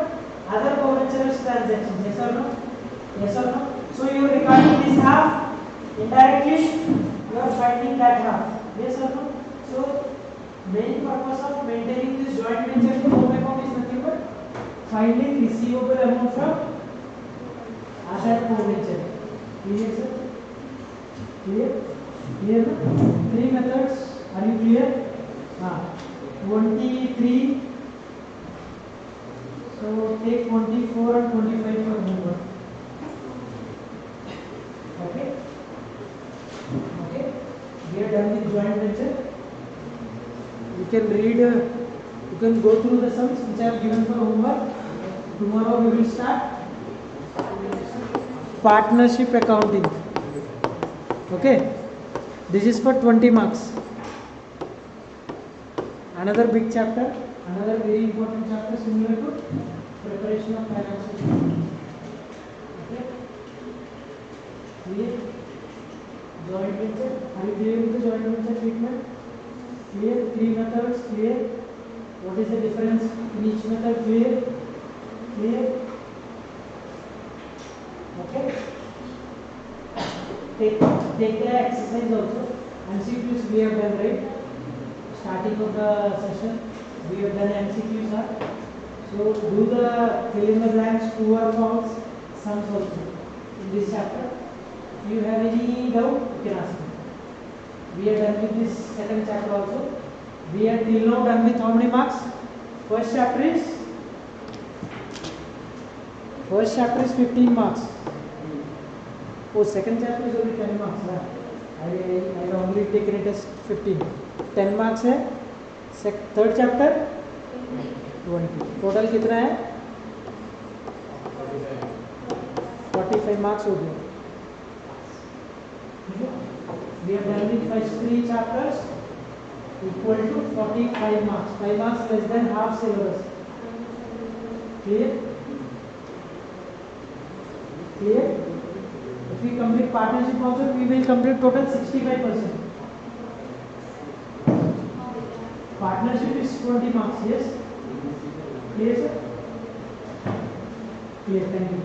other co-venturers transactions. Yes or no? Yes or no? So you are recording this half. Indirectly, you are finding that half. Yes or no? So main purpose of maintaining this joint venture in home account is nothing but finding receivable amount from other co-venture. Clear, sir? Clear? Clear? Three methods. Are you clear? 23. So take 24 and 25 for homework. Okay? Okay? We are done with joint venture. You can read, you can go through the sums which are given for homework. Tomorrow we will start partnership accounting. Okay? This is for 20 marks. Another big chapter, another very important chapter similar to preparation of financial statement. Okay? Clear? Joint venture. Are you clear with the joint venture treatment? Clear? Three methods. Clear? What is the difference in each method? Clear? Clear? Okay? Take the exercise also. MCQs we have done, right? Starting of the session, we have done MCQs. So do the fill in the blanks, true or false, sums also in this chapter. If you have any doubt, you can ask me. We are done with this second chapter also. We are till now done with how many marks? First chapter is 15 marks. Oh, second chapter is only 10 marks. I only taken it as 15. 10 marks है. Third chapter 20. Total कितना है? 45 marks हो गया. We have done with first 3 chapters equal to 45 marks. 5 marks less than half syllabus. Clear? Clear? If we complete partnership also, we will complete total 65%. Partnership is 20 marks, yes? Clear, sir? Clear, thank you.